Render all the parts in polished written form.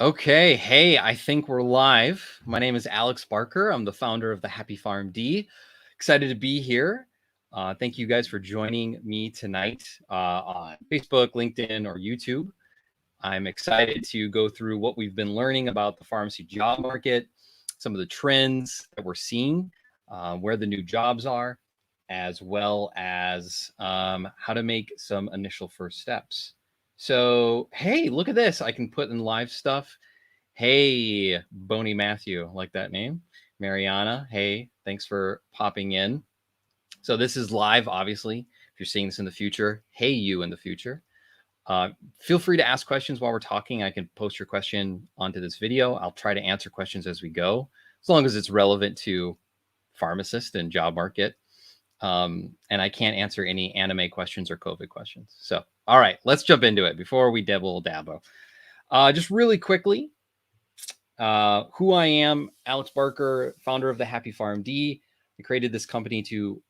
Okay, hey, I think we're live. My name is Alex Barker. I'm the founder of the Happy Farm D. Excited to be here. Thank you guys for joining me tonight on Facebook, LinkedIn, or YouTube. I'm excited to go through what we've been learning about the pharmacy job market, some of the trends that we're seeing, where the new jobs are, as well as how to make some initial first steps. So, hey, look at this. I can put in live stuff. Hey, Boney Matthew, like that name. Mariana, hey, thanks for popping in. So this is live, obviously. If you're seeing this in the future, hey, you in the future. Feel free to ask questions while we're talking. I can post your question onto this video. I'll try to answer questions as we go, as long as it's relevant to pharmacist and job market. And I can't answer any anime questions or COVID questions. So, all right, let's jump into it before we dabble. Just really quickly, who I am, Alex Barker, founder of the Happy Farm D. I created this company to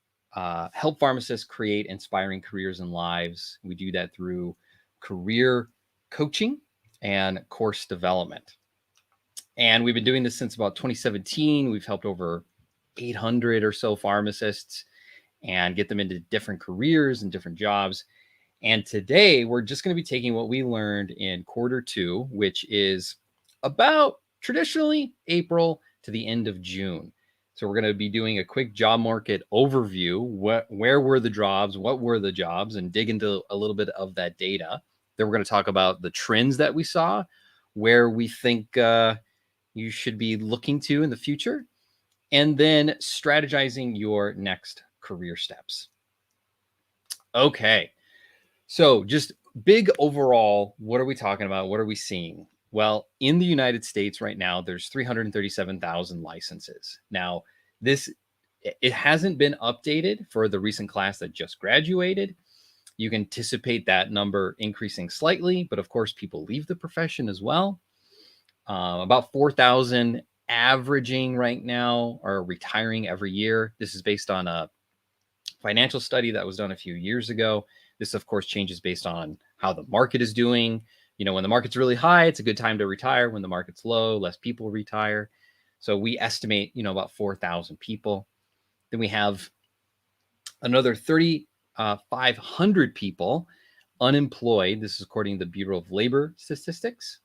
help pharmacists create inspiring careers and lives. We do that through career coaching and course development. And we've been doing this since about 2017. We've helped over 800 or so pharmacists and get them into different careers and different jobs. And today we're just going to be taking what we learned in Q2, which is about traditionally April to the end of June. So we're going to be doing a quick job market overview. Where were the jobs? What were the jobs? And dig into a little bit of that data. Then we're going to talk about the trends that we saw, where we think you should be looking to in the future, and then strategizing your next career steps. Okay. So just big overall, what are we talking about? What are we seeing? Well, in the United States right now, there's 337,000 licenses. Now, it hasn't been updated for the recent class that just graduated. You can anticipate that number increasing slightly, but of course, people leave the profession as well. About 4,000 averaging right now are retiring every year. This is based on a financial study that was done a few years ago. This, of course, changes based on how the market is doing. You know, when the market's really high, it's a good time to retire. When the market's low, less people retire. So we estimate, about 4,000 people. Then we have another 3,500 people unemployed. This is according to the Bureau of Labor Statistics.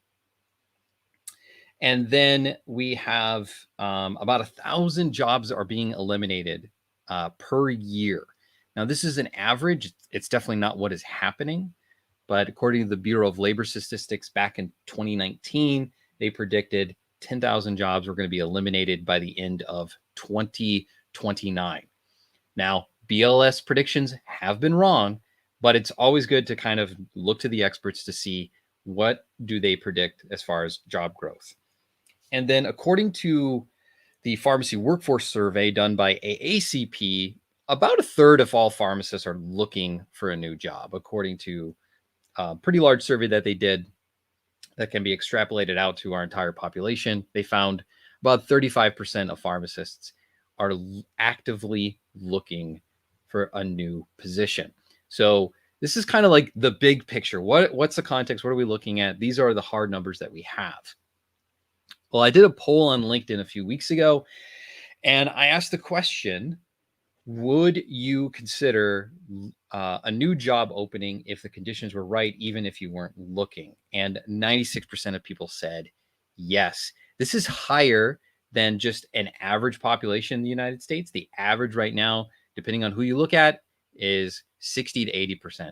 And then we have about 1,000 jobs are being eliminated per year. Now, this is an average. It's definitely not what is happening. But according to the Bureau of Labor Statistics back in 2019, they predicted 10,000 jobs were going to be eliminated by the end of 2029. Now, BLS predictions have been wrong, but it's always good to kind of look to the experts to see what do they predict as far as job growth. And then according to the pharmacy workforce survey done by AACP, about a third of all pharmacists are looking for a new job, according to a pretty large survey that they did that can be extrapolated out to our entire population. They found about 35% of pharmacists are actively looking for a new position. So this is kind of like the big picture. What's the context? What are we looking at? These are the hard numbers that we have. Well, I did a poll on LinkedIn a few weeks ago, and I asked the question, would you consider a new job opening if the conditions were right, even if you weren't looking? And 96% of people said yes. This is higher than just an average population in the United States. The average right now, depending on who you look at, is 60 to 80%.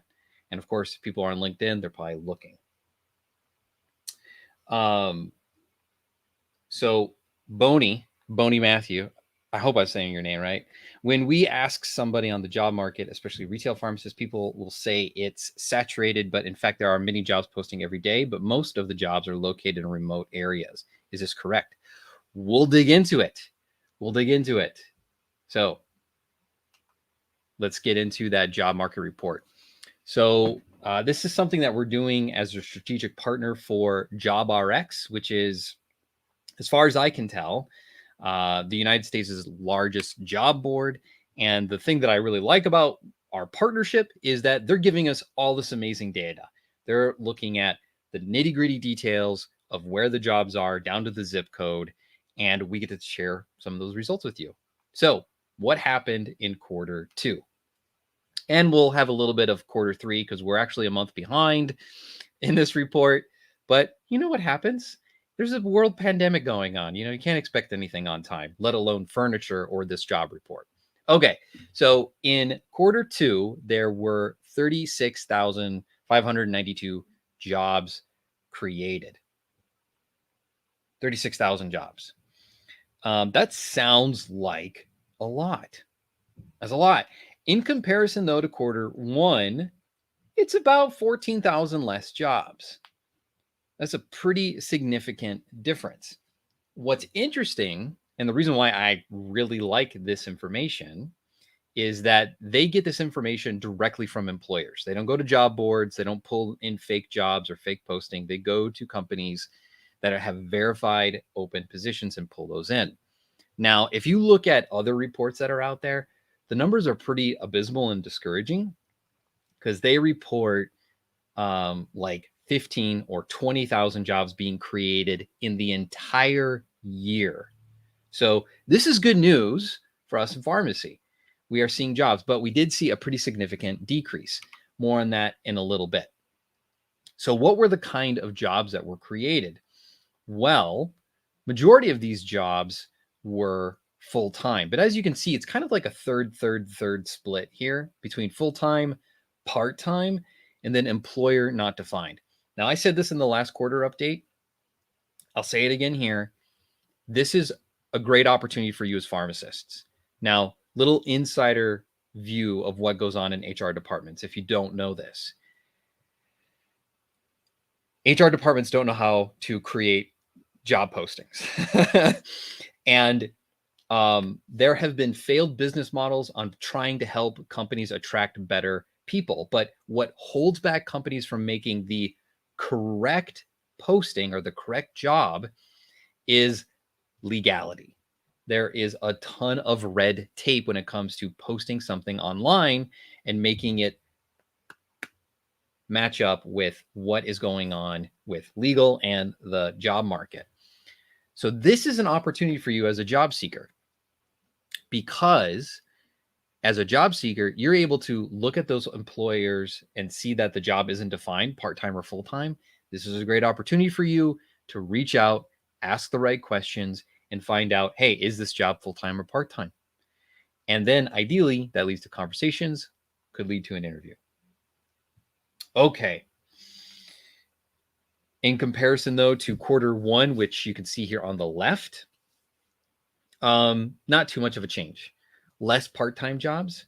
And of course, if people are on LinkedIn, they're probably looking. So Boney Matthew, I hope I'm saying your name right. When we ask somebody on the job market, especially retail pharmacists, people will say it's saturated, but in fact, there are many jobs posting every day, but most of the jobs are located in remote areas. Is this correct? We'll dig into it. So let's get into that job market report. So this is something that we're doing as a strategic partner for JobRx, which is, as far as I can tell, the United States' largest job board. And the thing that I really like about our partnership is that they're giving us all this amazing data. They're looking at the nitty-gritty details of where the jobs are down to the zip code, and we get to share some of those results with you. So, what happened in quarter two? And we'll have a little bit of quarter three because we're actually a month behind in this report. But you know what happens? There's a world pandemic going on. You can't expect anything on time, let alone furniture or this job report. Okay, so in quarter two, there were 36,592 jobs created. 36,000 jobs. That sounds like a lot. That's a lot. In comparison, though, to quarter one, it's about 14,000 less jobs. That's a pretty significant difference. What's interesting, and the reason why I really like this information, is that they get this information directly from employers. They don't go to job boards. They don't pull in fake jobs or fake posting. They go to companies that have verified open positions and pull those in. Now, if you look at other reports that are out there, the numbers are pretty abysmal and discouraging because they report like 15 or 20,000 jobs being created in the entire year. So this is good news for us in pharmacy. We are seeing jobs, but we did see a pretty significant decrease. More on that in a little bit. So what were the kind of jobs that were created? Well, majority of these jobs were full-time, but as you can see, it's kind of like a third split here between full-time, part-time, and then employer not defined. Now, I said this in the last quarter update. I'll say it again here. This is a great opportunity for you as pharmacists. Now, little insider view of what goes on in HR departments if you don't know this. HR departments don't know how to create job postings. And there have been failed business models on trying to help companies attract better people. But what holds back companies from making the correct posting or the correct job is legality. There is a ton of red tape when it comes to posting something online and making it match up with what is going on with legal and the job market. So this is an opportunity for you as a job seeker, because as a job seeker, you're able to look at those employers and see that the job isn't defined, part-time or full-time. This is a great opportunity for you to reach out, ask the right questions, and find out, hey, is this job full-time or part-time? And then ideally, that leads to conversations, could lead to an interview. Okay. In comparison, though, to quarter one, which you can see here on the left, not too much of a change. Less part-time jobs,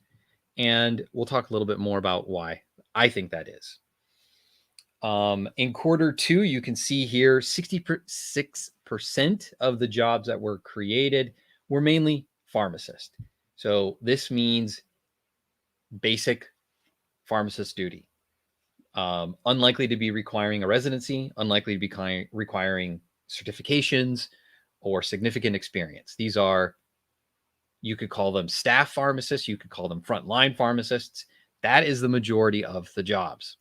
and we'll talk a little bit more about why I think that is. In quarter two, you can see here 66% of the jobs that were created were mainly pharmacist. So this means basic pharmacist duty. Unlikely to be requiring a residency, unlikely to be requiring certifications or significant experience. These are, you could call them staff pharmacists, you could call them frontline pharmacists. That is the majority of the jobs.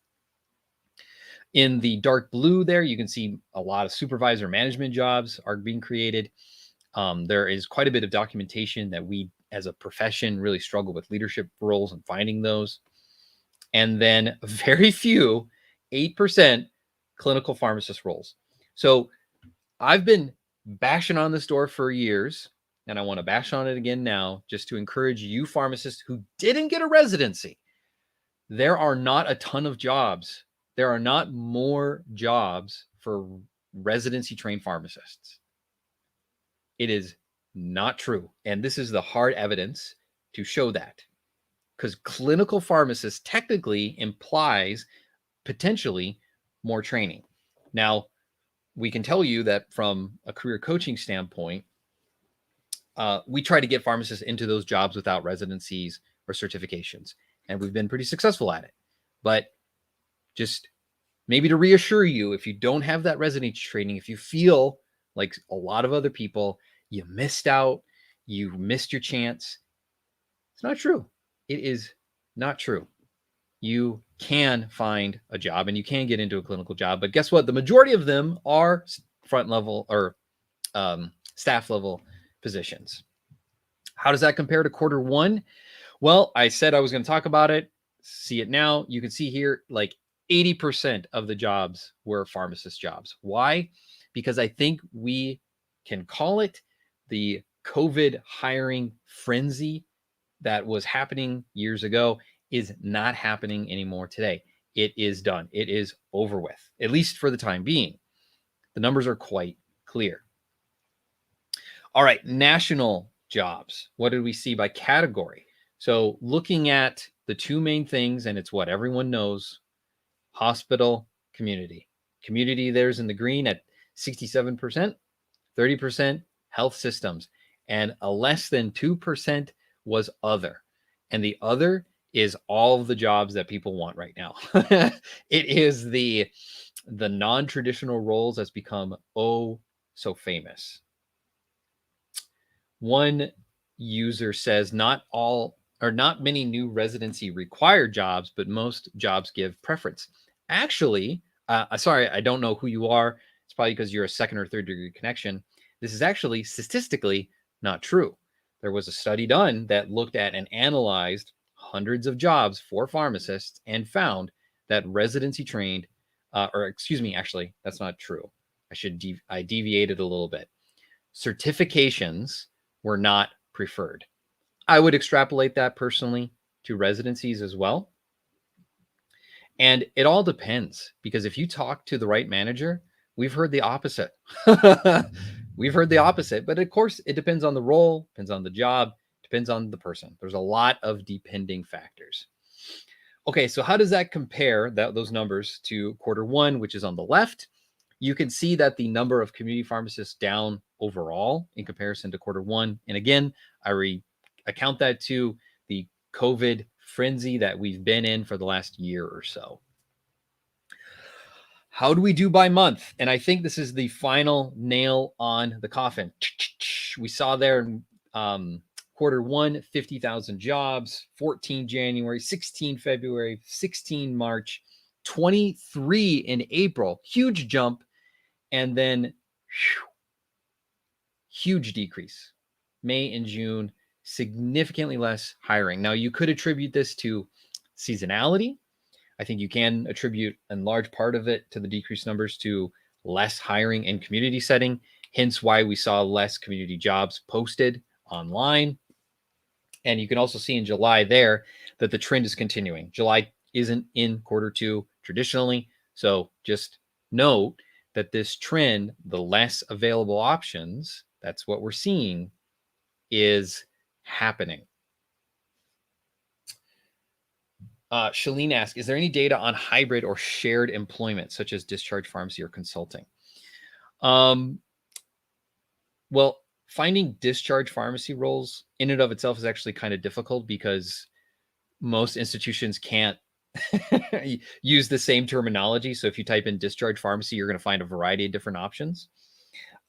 In the dark blue there, you can see a lot of supervisor management jobs are being created. There is quite a bit of documentation that we as a profession really struggle with leadership roles and finding those. And then very few, 8% clinical pharmacist roles. So I've been bashing on this door for years, and I want to bash on it again now just to encourage you pharmacists who didn't get a residency. There are not a ton of jobs. There are not more jobs for residency trained pharmacists. It is not true. And this is the hard evidence to show that. Because clinical pharmacist technically implies potentially more training. Now, we can tell you that from a career coaching standpoint, we try to get pharmacists into those jobs without residencies or certifications, and we've been pretty successful at it. But just maybe to reassure you, if you don't have that residency training, if you feel like a lot of other people, you missed out, you missed your chance, it's not true. It is not true. You can find a job and you can get into a clinical job, but guess what? The majority of them are front level or staff level positions. How does that compare to quarter one? Well, I said I was going to talk about it. See it now. You can see here, like 80% of the jobs were pharmacist jobs. Why? Because I think we can call it the COVID hiring frenzy that was happening years ago is not happening anymore today. It is done. It is over with, at least for the time being. The numbers are quite clear. All right, national jobs. What did we see by category? So looking at the two main things, and it's what everyone knows, hospital, community. Community there's in the green at 67%, 30% health systems, and a less than 2% was other. And the other is all of the jobs that people want right now. It is the non-traditional roles that's become oh so famous. One user says not many new residency required jobs, but most jobs give preference. Actually, sorry, I don't know who you are. It's probably because you're a second or third degree connection. This is actually statistically not true. There was a study done that looked at and analyzed hundreds of jobs for pharmacists and found that residency trained, actually, that's not true. I deviated a little bit. Certifications were not preferred. I would extrapolate that personally to residencies as well. And it all depends, because if you talk to the right manager, we've heard the opposite. We've heard the opposite, but of course it depends on the role, depends on the job, depends on the person. There's a lot of depending factors. Okay, so how does that compare, those numbers, to quarter one, which is on the left? You can see that the number of community pharmacists down overall in comparison to quarter one. And again, I account that to the COVID frenzy that we've been in for the last year or so. How do we do by month? And I think this is the final nail on the coffin. We saw there in quarter one, 50,000 jobs, 14 January, 16 February, 16 March, 23 in April, huge jump, and then huge decrease. May and June, significantly less hiring. Now, you could attribute this to seasonality. I think you can attribute a large part of it to the decreased numbers to less hiring in community setting, hence why we saw less community jobs posted online. And you can also see in July there that the trend is continuing. July isn't in quarter two traditionally, so just note that this trend, the less available options, that's what we're seeing, is happening. Shalene asks, is there any data on hybrid or shared employment, such as discharge pharmacy or consulting? Well, finding discharge pharmacy roles in and of itself is actually kind of difficult because most institutions can't use the same terminology. So if you type in discharge pharmacy, you're going to find a variety of different options.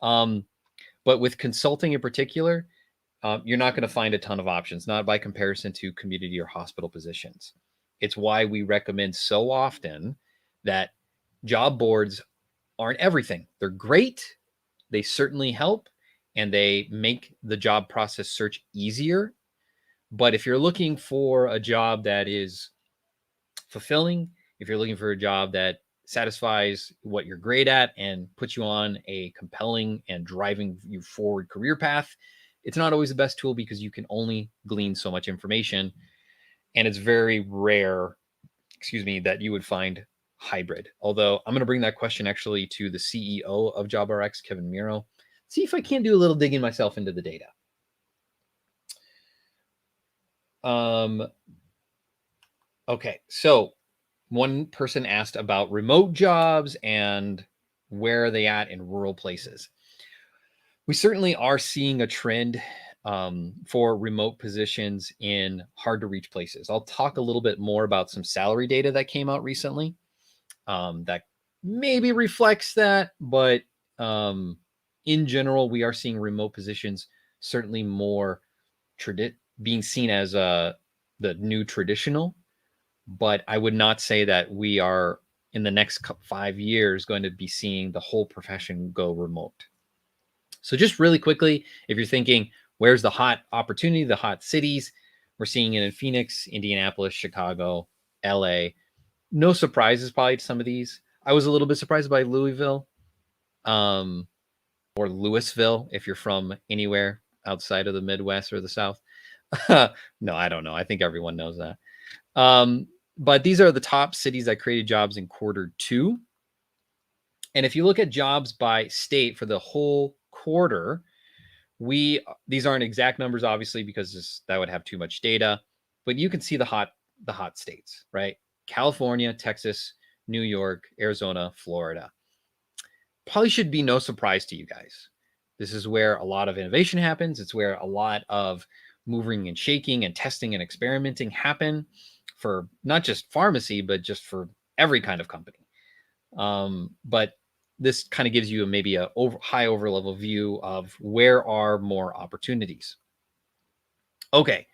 But with consulting in particular, you're not going to find a ton of options, not by comparison to community or hospital positions. It's why we recommend so often that job boards aren't everything. They're great. They certainly help, and they make the job process search easier. But if you're looking for a job that is fulfilling, if you're looking for a job that satisfies what you're great at and puts you on a compelling and driving you forward career path, it's not always the best tool because you can only glean so much information. And it's very rare, that you would find hybrid. Although I'm going to bring that question actually to the CEO of JobRx, Kevin Miro. See if I can't do a little digging myself into the data. Okay, so one person asked about remote jobs and where are they at in rural places. We certainly are seeing a trend for remote positions in hard to reach places. I'll talk a little bit more about some salary data that came out recently that maybe reflects that, but in general, we are seeing remote positions certainly more being seen as the new traditional. But I would not say that we are in the next 5 years going to be seeing the whole profession go remote. So just really quickly, if you're thinking, where's the hot opportunity, the hot cities, we're seeing it in Phoenix, Indianapolis, Chicago, LA. No surprises probably to some of these. I was a little bit surprised by Louisville, or Louisville if you're from anywhere outside of the Midwest or the South. No, I don't know. I think everyone knows that. But these are the top cities that created jobs in Q2. And if you look at jobs by state for the whole quarter, these aren't exact numbers, obviously, because that would have too much data. But you can see the hot states, right? California, Texas, New York, Arizona, Florida. Probably should be no surprise to you guys. This is where a lot of innovation happens. It's where a lot of moving and shaking and testing and experimenting happen for not just pharmacy, but just for every kind of company. But this kind of gives you maybe a high over level view of where are more opportunities. Okay,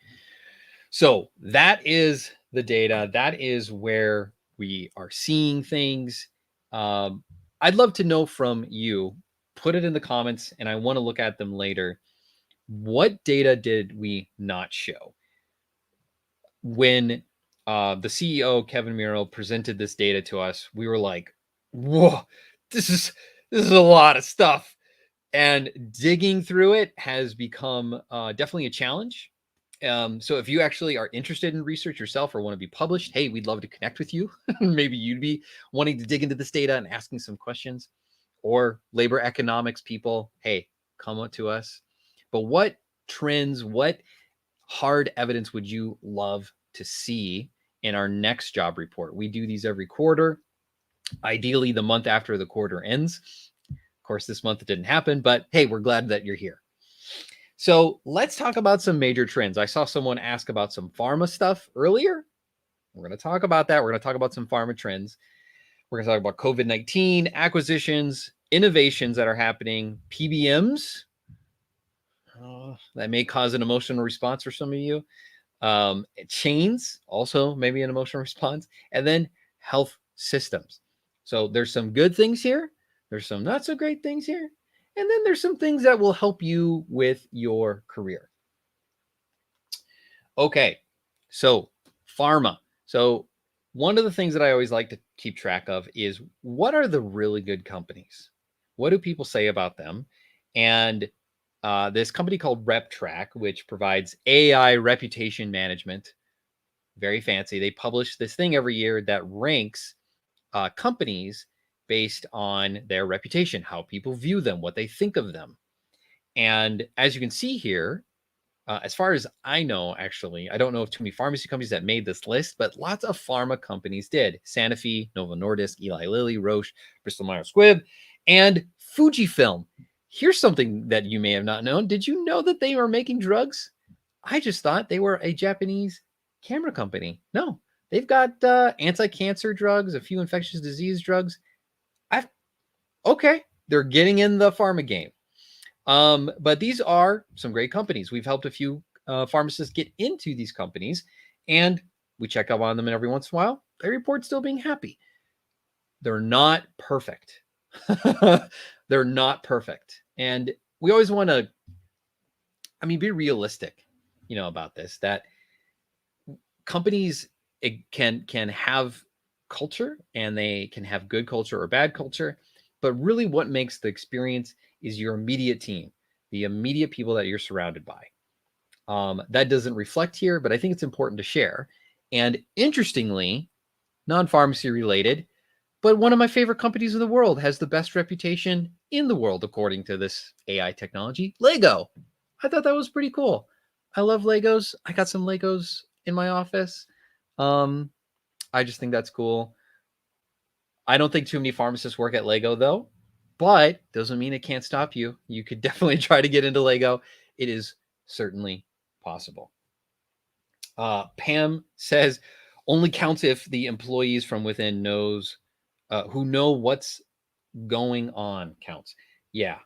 so that is the data. That is where we are seeing things. I'd love to know from you. Put it in the comments, and I want to look at them later. What data did we not show? When the CEO, Kevin Miro, presented this data to us, we were like, whoa, this is a lot of stuff. And digging through it has become definitely a challenge. So if you actually are interested in research yourself or want to be published, hey, we'd love to connect with you. Maybe you'd be wanting to dig into this data and asking some questions. Or labor economics people, hey, come up to us. But what trends, what hard evidence would you love to see in our next job report? We do these every quarter, ideally the month after the quarter ends. Of course, this month it didn't happen, but hey, we're glad that you're here. So let's talk about some major trends. I saw someone ask about some pharma stuff earlier. We're going to talk about that. We're going to talk about some pharma trends. We're going to talk about COVID-19, acquisitions, innovations that are happening, PBMs. That may cause an emotional response for some of you. Chains, also maybe an emotional response. And then health systems. So there's some good things here. There's some not so great things here. And then there's some things that will help you with your career. Okay, so pharma. So one of the things that I always like to keep track of is, what are the really good companies? What do people say about them? And this company called RepTrack, which provides AI reputation management, very fancy. They publish this thing every year that ranks companies based on their reputation, how people view them, what they think of them. And as you can see here, as far as I know, actually, I don't know of too many pharmacy companies that made this list, but lots of pharma companies did. Sanofi, Novo Nordisk, Eli Lilly, Roche, Bristol Myers Squibb, and Fujifilm. Here's something that you may have not known. Did you know that they were making drugs? I just thought they were a Japanese camera company. No, they've got anti-cancer drugs, a few infectious disease drugs. Okay, they're getting in the pharma game. But these are some great companies. We've helped a few pharmacists get into these companies, and we check up on them every once in a while. They report still being happy. They're not perfect. They're not perfect. And we always want to, be realistic, about this, that companies can have culture, and they can have good culture or bad culture. But really what makes the experience is your immediate team, the immediate people that you're surrounded by. That doesn't reflect here, but I think it's important to share. And interestingly, non-pharmacy related, but one of my favorite companies in the world has the best reputation in the world, according to this AI technology, Lego. I thought that was pretty cool. I love Legos. I got some Legos in my office. I just think that's cool. I don't think too many pharmacists work at Lego, though, but doesn't mean it can't stop you. You could definitely try to get into Lego. It is certainly possible. Pam says, only counts if the employees from within who know what's going on counts. Yeah.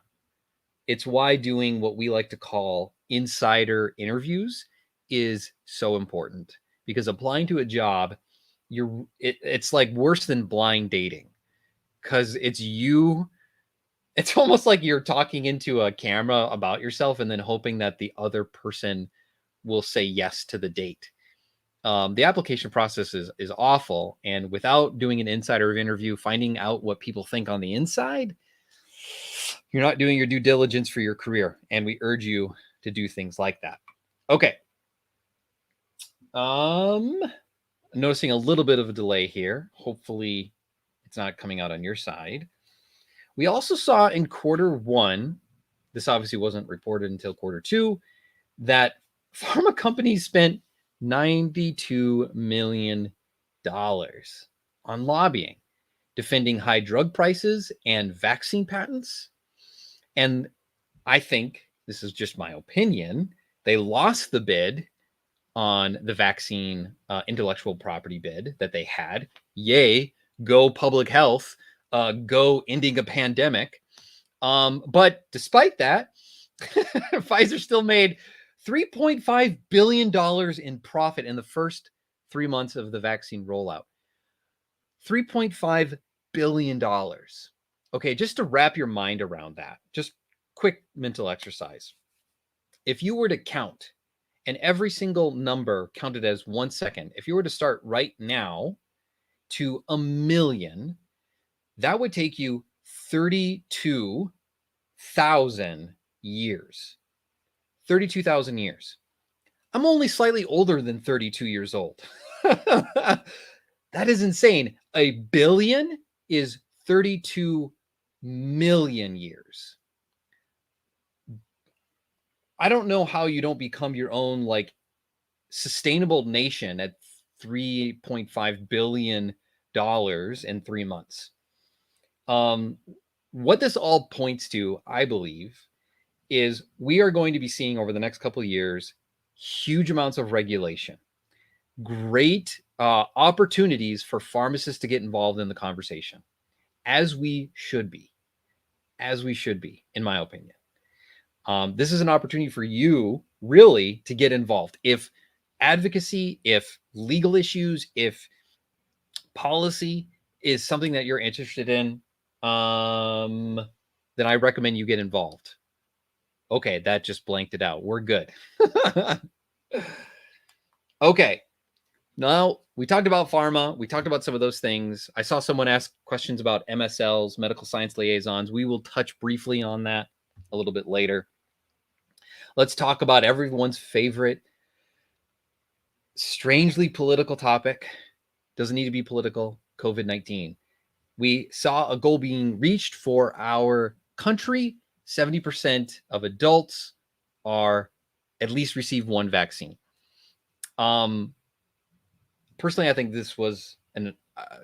It's why doing what we like to call insider interviews is so important, because applying to a job it's like worse than blind dating, because it's you. It's almost like you're talking into a camera about yourself and then hoping that the other person will say yes to the date. The application process is awful, and without doing an insider interview, finding out what people think on the inside, you're not doing your due diligence for your career, and we urge you to do things like that. Okay. Noticing a little bit of a delay here. Hopefully it's not coming out on your side. We also saw in quarter one, this obviously wasn't reported until quarter two, that pharma companies spent $92 million on lobbying, defending high drug prices and vaccine patents. And I think, this is just my opinion, they lost the bid on the vaccine intellectual property bid that they had. Yay, go public health, go ending a pandemic. But despite that, Pfizer still made $3.5 billion in profit in the first 3 months of the vaccine rollout. $3.5 billion. Okay, just to wrap your mind around that, just quick mental exercise. If you were to count, and every single number counted as 1 second, if you were to start right now to a million, that would take you 32,000 years. 32,000 years. I'm only slightly older than 32 years old. That is insane. A billion is 32 million years. I don't know how you don't become your own like sustainable nation at $3.5 billion in 3 months. What this all points to, I believe, is we are going to be seeing over the next couple of years huge amounts of regulation, great opportunities for pharmacists to get involved in the conversation, as we should be, in my opinion. This is an opportunity for you really to get involved. If advocacy, if legal issues, if policy is something that you're interested in, then I recommend you get involved. Okay, that just blanked it out. We're good. Okay. Now, we talked about pharma. We talked about some of those things. I saw someone ask questions about MSLs, medical science liaisons. We will touch briefly on that a little bit later. Let's talk about everyone's favorite, strangely political topic. Doesn't need to be political. COVID-19. We saw a goal being reached for our country. 70% of adults are at least receive one vaccine. Personally, I think this was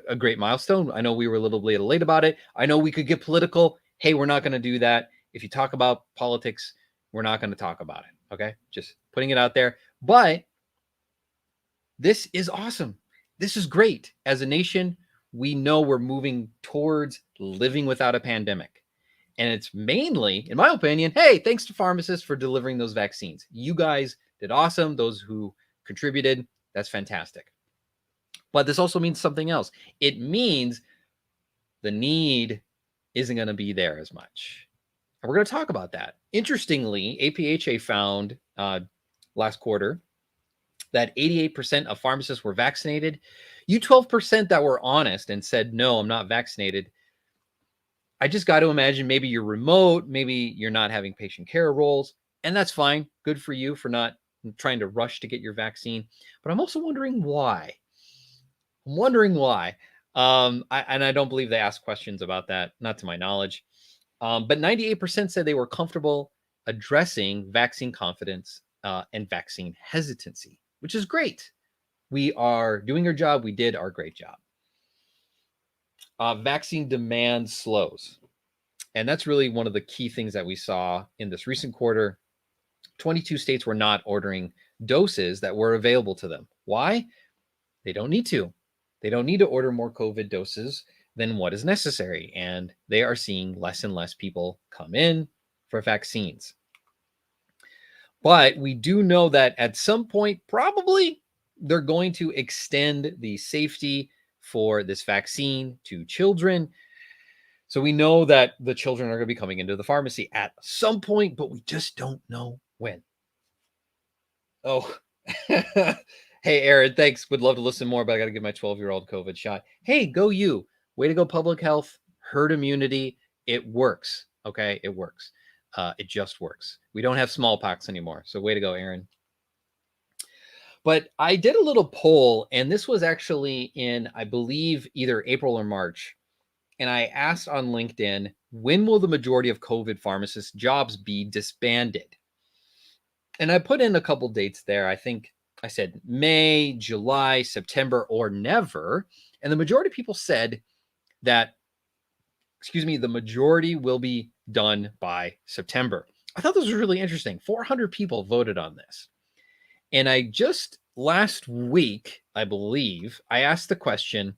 a great milestone. I know we were a little bit late about it. I know we could get political. Hey, we're not going to do that. If you talk about politics, we're not going to talk about it. Okay, just putting it out there. But this is awesome. This is great. As a nation, we know we're moving towards living without a pandemic. And it's mainly, in my opinion, hey, thanks to pharmacists for delivering those vaccines. You guys did awesome. Those who contributed, that's fantastic. But this also means something else. It means the need isn't going to be there as much. And we're going to talk about that. Interestingly, APHA found last quarter that 88% of pharmacists were vaccinated. You 12% that were honest and said, no, I'm not vaccinated. I just got to imagine maybe you're remote, maybe you're not having patient care roles, and that's fine. Good for you for not trying to rush to get your vaccine. But I'm also wondering why. I don't believe they asked questions about that, not to my knowledge. But 98% said they were comfortable addressing vaccine confidence and vaccine hesitancy, which is great. We are doing our job. We did our great job. Vaccine demand slows. And that's really one of the key things that we saw in this recent quarter. 22 states were not ordering doses that were available to them. Why? They don't need to. They don't need to order more COVID doses than what is necessary. And they are seeing less and less people come in for vaccines. But we do know that at some point, probably they're going to extend the safety for this vaccine to children. So we know that the children are going to be coming into the pharmacy at some point, but we just don't know when. Oh, hey, Aaron, thanks. Would love to listen more, but I got to give my 12-year-old COVID shot. Hey, go you. Way to go, public health, herd immunity. It works. Okay, it works. It just works. We don't have smallpox anymore. So way to go, Aaron. But I did a little poll, and this was actually in, I believe, either April or March. And I asked on LinkedIn, when will the majority of COVID pharmacist jobs be disbanded? And I put in a couple dates there. I think I said May, July, September, or never. And the majority of people said that, the majority will be done by September. I thought this was really interesting. 400 people voted on this. And I just last week, I believe, I asked the question,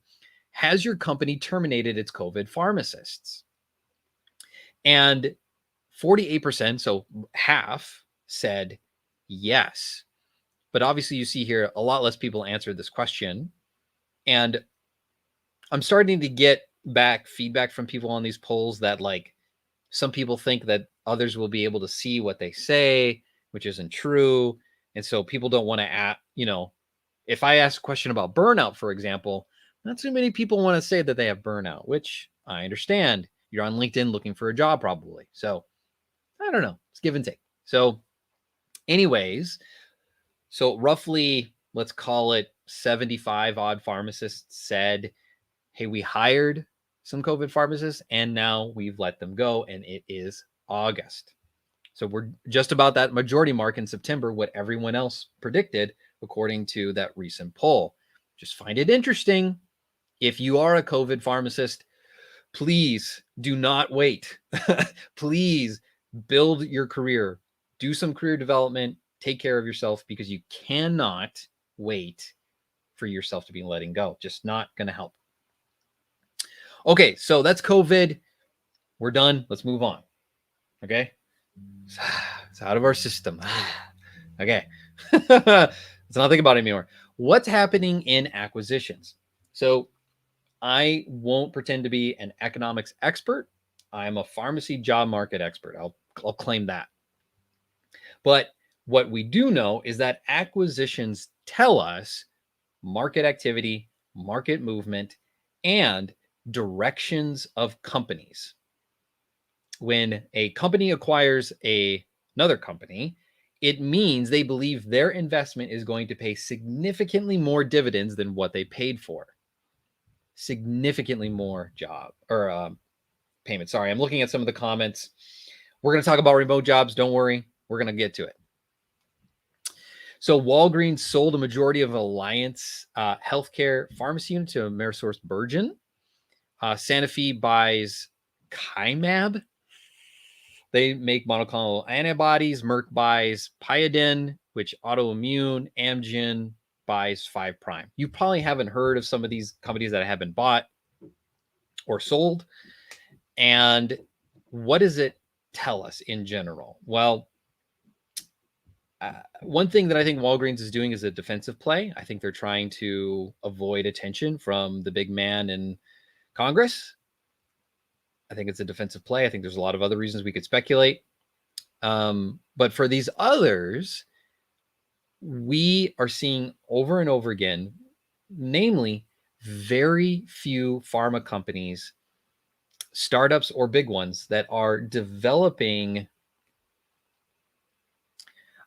has your company terminated its COVID pharmacists? And 48%, so half, said yes. But obviously, you see here a lot less people answered this question. And I'm starting to get back feedback from people on these polls that, like, some people think that others will be able to see what they say, which isn't true. And so people don't want to ask, if I ask a question about burnout, for example, not too many people want to say that they have burnout, which I understand. You're on LinkedIn looking for a job, probably. So I don't know. It's give and take. So, anyways, so roughly, let's call it 75 odd pharmacists said, hey, we hired some COVID pharmacists and now we've let them go. And it is August. So we're just about that majority mark in September, what everyone else predicted, according to that recent poll. Just find it interesting. If you are a COVID pharmacist, please do not wait. Please build your career, do some career development, take care of yourself, because you cannot wait for yourself to be letting go. Just not going to help. Okay, so that's COVID. We're done. Let's move on. Okay. It's out of our system. Okay. Let's not think about it anymore. What's happening in acquisitions? So I won't pretend to be an economics expert. I'm a pharmacy job market expert. I'll claim that. But what we do know is that acquisitions tell us market activity, market movement, and directions of companies. When a company acquires another company, it means they believe their investment is going to pay significantly more dividends than what they paid for. Significantly more payment. Sorry, I'm looking at some of the comments. We're going to talk about remote jobs. Don't worry. We're going to get to it. So Walgreens sold a majority of Alliance Healthcare pharmacy unit to AmerisourceBergen. Sanofi buys Kymab. They make monoclonal antibodies. Merck buys Pyodin, which autoimmune. Amgen buys 5 Prime. You probably haven't heard of some of these companies that have been bought or sold. And what does it tell us in general? Well, one thing that I think Walgreens is doing is a defensive play. I think they're trying to avoid attention from the big man in Congress. I think it's a defensive play. I think there's a lot of other reasons we could speculate. But for these others, we are seeing over and over again, namely, very few pharma companies, startups or big ones, that are developing,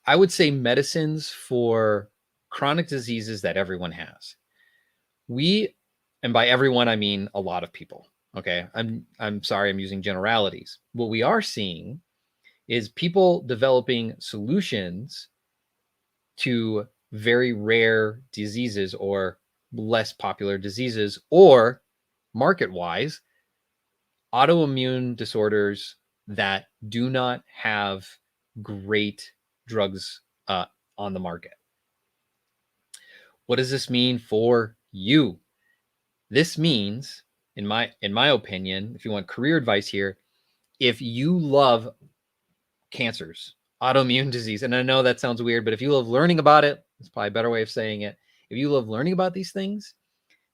I would say, medicines for chronic diseases that everyone has. And by everyone, I mean a lot of people. Okay. I'm sorry, I'm using generalities. What we are seeing is people developing solutions to very rare diseases or less popular diseases, or market-wise, autoimmune disorders that do not have great drugs on the market. What does this mean for you? This means, in my opinion, if you want career advice here, if you love cancers, autoimmune disease, and I know that sounds weird, but if you love learning about it, it's probably a better way of saying it. if you love learning about these things,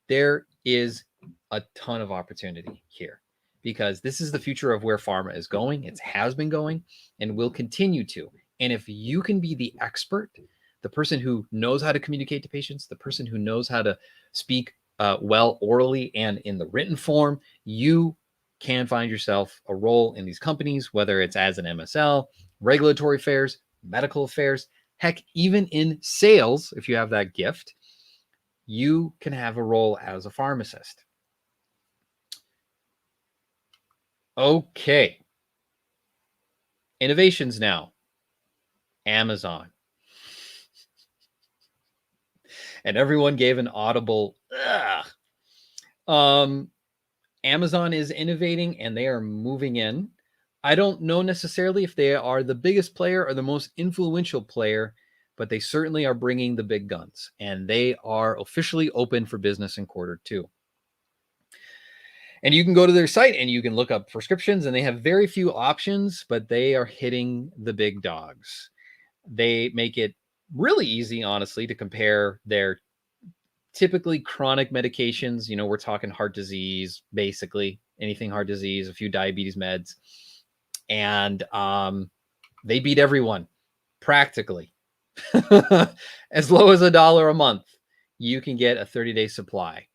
there is a ton of opportunity here, because this is the future of where pharma is going. It has been going and will continue to. And if you can be the expert, the person who knows how to communicate to patients, the person who knows how to speak well orally and in the written form, you can find yourself a role in these companies, whether it's as an MSL, regulatory affairs, medical affairs, heck, even in sales. If you have that gift, you can have a role as a pharmacist. Okay. Innovations now. Amazon. And everyone gave an audible, ugh. Amazon is innovating and they are moving in. I don't know necessarily if they are the biggest player or the most influential player, but they certainly are bringing the big guns, and they are officially open for business in Q2. And you can go to their site and you can look up prescriptions, and they have very few options, but they are hitting the big dogs. They make it really easy, honestly, to compare their typically chronic medications. We're talking heart disease, basically anything heart disease, a few diabetes meds. And they beat everyone practically. As low as $1 a month, you can get a 30-day supply.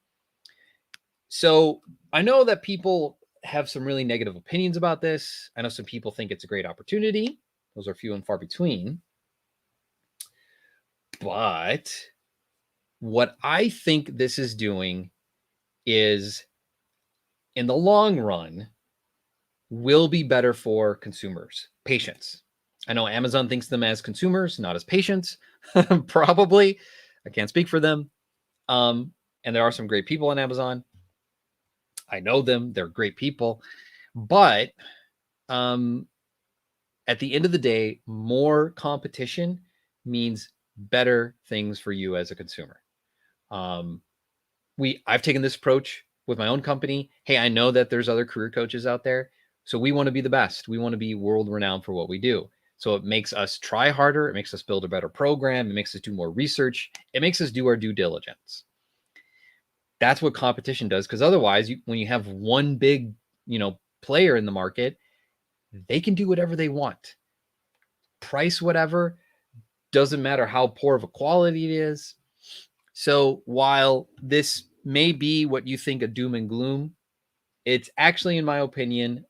So I know that people have some really negative opinions about this. I know some people think it's a great opportunity. Those are few and far between. But what I think this is doing is, in the long run, will be better for consumers, patients. I know Amazon thinks them as consumers, not as patients, probably. I can't speak for them. And there are some great people on Amazon. I know them. They're great people. But at the end of the day, more competition means better things for you as a consumer. I've taken this approach with my own company. Hey, I know that there's other career coaches out there, so we want to be the best. We want to be world renowned for what we do. So it makes us try harder. It makes us build a better program. It makes us do more research. It makes us do our due diligence. That's what competition does, because otherwise, when you have one big, player in the market, they can do whatever they want. Price whatever, doesn't matter how poor of a quality it is. So while this may be what you think a doom and gloom, it's actually, in my opinion,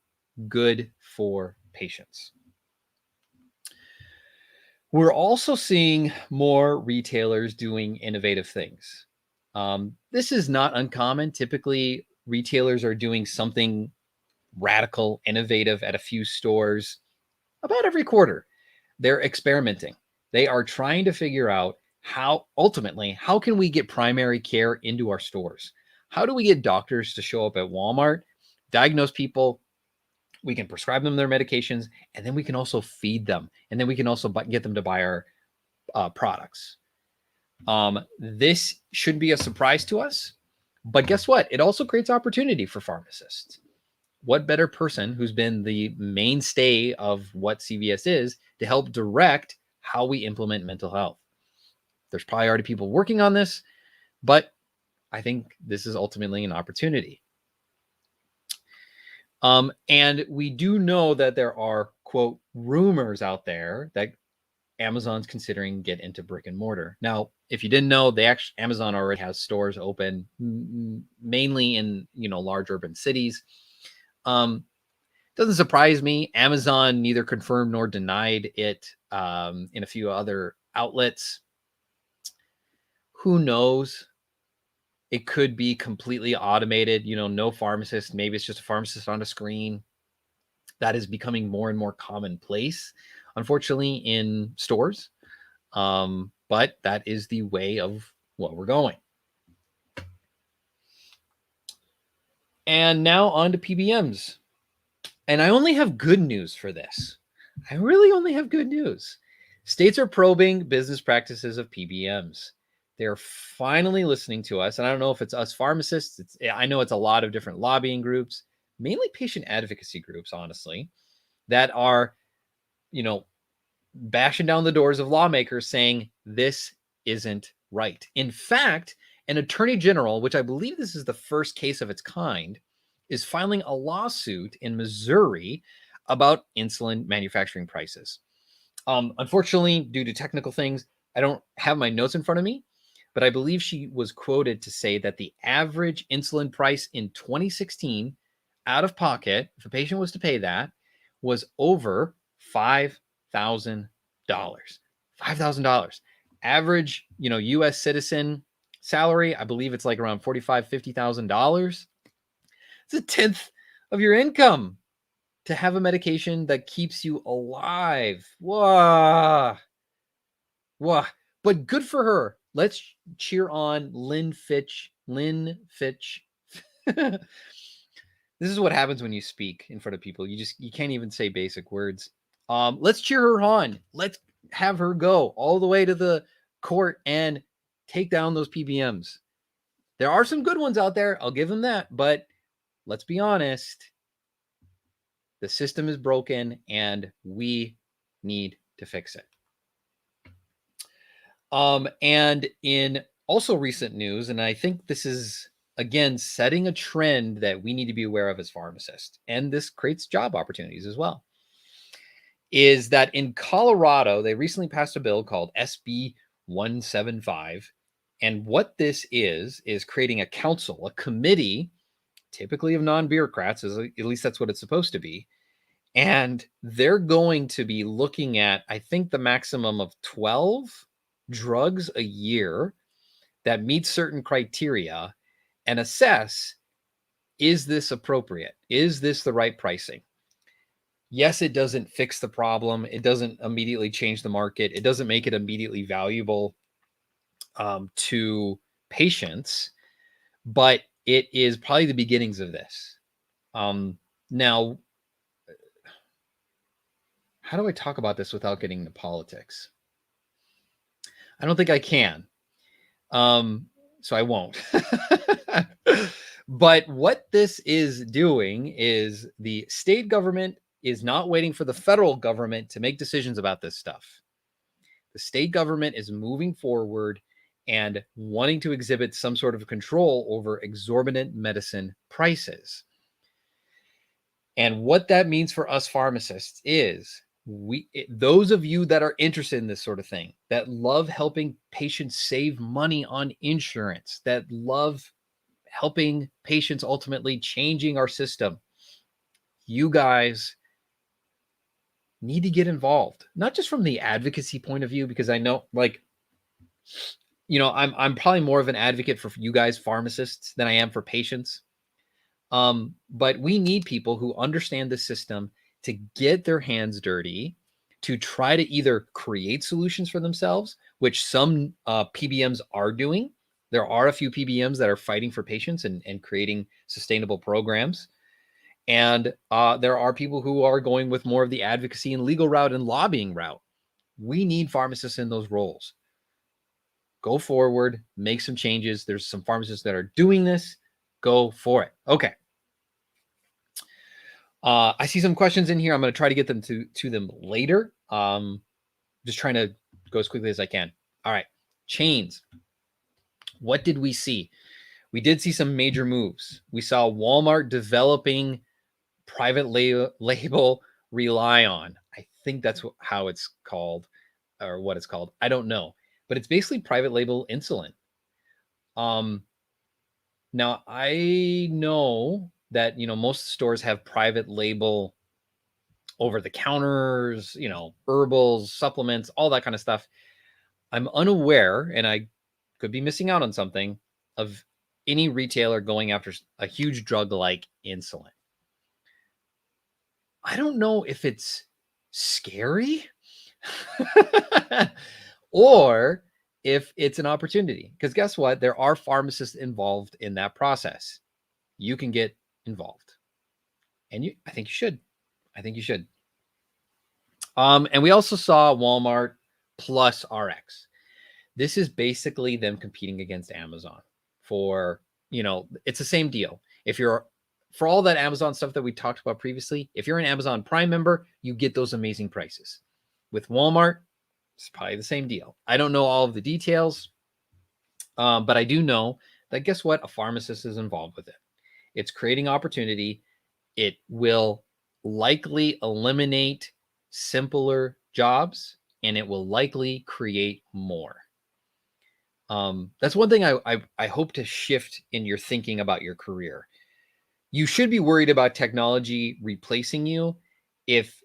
good for patients. We're also seeing more retailers doing innovative things. This is not uncommon. Typically, retailers are doing something radical, innovative at a few stores about every quarter. They're experimenting. They are trying to figure out how can we get primary care into our stores? How do we get doctors to show up at Walmart, diagnose people? We can prescribe them their medications, and then we can also feed them, and then we can also get them to buy our products. This shouldn't be a surprise to us, but guess what? It also creates opportunity for pharmacists. What better person who's been the mainstay of what CVS is to help direct how we implement mental health? There's probably already people working on this, but I think this is ultimately an opportunity. And we do know that there are, quote, rumors out there that Amazon's considering get into brick and mortar. Now, if you didn't know, Amazon already has stores open, mainly in large urban cities. Doesn't surprise me. Amazon neither confirmed nor denied it in a few other outlets. Who knows? It could be completely automated, no pharmacist. Maybe it's just a pharmacist on a screen. That is becoming more and more commonplace, unfortunately, in stores. But that is the way of what we're going. And now on to PBMs. And I only have good news for this. I really only have good news. States are probing business practices of PBMs. They're finally listening to us. And I don't know if it's us pharmacists. I know it's a lot of different lobbying groups, mainly patient advocacy groups, honestly, that are, bashing down the doors of lawmakers saying this isn't right. In fact, an attorney general, which I believe this is the first case of its kind, is filing a lawsuit in Missouri about insulin manufacturing prices. Unfortunately, due to technical things, I don't have my notes in front of me, but I believe she was quoted to say that the average insulin price in 2016 out of pocket, if a patient was to pay that, was over $5,000. $5,000. Average, US citizen salary, I believe it's like around $45,000, $50,000. It's a tenth of your income to have a medication that keeps you alive. Whoa. Whoa. But good for her. Let's cheer on Lynn Fitch. Lynn Fitch. This is what happens when you speak in front of people. You can't even say basic words. Let's cheer her on. Let's have her go all the way to the court and take down those PBMs. There are some good ones out there. I'll give them that. But let's be honest. The system is broken and we need to fix it. And in also recent news, and I think this is, again, setting a trend that we need to be aware of as pharmacists, and this creates job opportunities as well, is that in Colorado, they recently passed a bill called SB 175. And what this is creating a council, a committee, typically of non-bureaucrats, at least that's what it's supposed to be. And they're going to be looking at, I think, the maximum of 12 drugs a year that meet certain criteria and assess, is this appropriate? Is this the right pricing? Yes, it doesn't fix the problem. It doesn't immediately change the market. It doesn't make it immediately valuable to patients, but it is probably the beginnings of this. Now, how do I talk about this without getting into politics? I don't think I can. So I won't. But what this is doing is the state government is not waiting for the federal government to make decisions about this stuff. The state government is moving forward and wanting to exhibit some sort of control over exorbitant medicine prices. And what that means for us pharmacists is those of you that are interested in this sort of thing, that love helping patients save money on insurance, that love helping patients ultimately changing our system, you guys need to get involved, not just from the advocacy point of view, because I know, I'm probably more of an advocate for you guys pharmacists than I am for patients. But we need people who understand the system to get their hands dirty, to try to either create solutions for themselves, which some PBMs are doing. There are a few PBMs that are fighting for patients and creating sustainable programs. And there are people who are going with more of the advocacy and legal route and lobbying route. We need pharmacists in those roles. Go forward, make some changes. There's some pharmacists that are doing this. Go for it. Okay. I see some questions in here. I'm going to try to get them to them later. Just trying to go as quickly as I can. All right. Chains. What did we see? We did see some major moves. We saw Walmart developing private label Rely On. I think that's how it's called, or what it's called. I don't know. But it's basically private label insulin. Now, I know that, most stores have private label over the counters, herbals, supplements, all that kind of stuff. I'm unaware, and I could be missing out on something, of any retailer going after a huge drug like insulin. I don't know if it's scary or if it's an opportunity, because guess what? There are pharmacists involved in that process. You can get involved, and I think you should. And we also saw Walmart plus RX. This is basically them competing against Amazon for, it's the same deal. For all that Amazon stuff that we talked about previously, if you're an Amazon Prime member, you get those amazing prices. With Walmart, it's probably the same deal. I don't know all of the details. But I do know that, guess what? A pharmacist is involved with it. It's creating opportunity. It will likely eliminate simpler jobs, and it will likely create more. That's one thing I hope to shift in your thinking about your career. You should be worried about technology replacing you if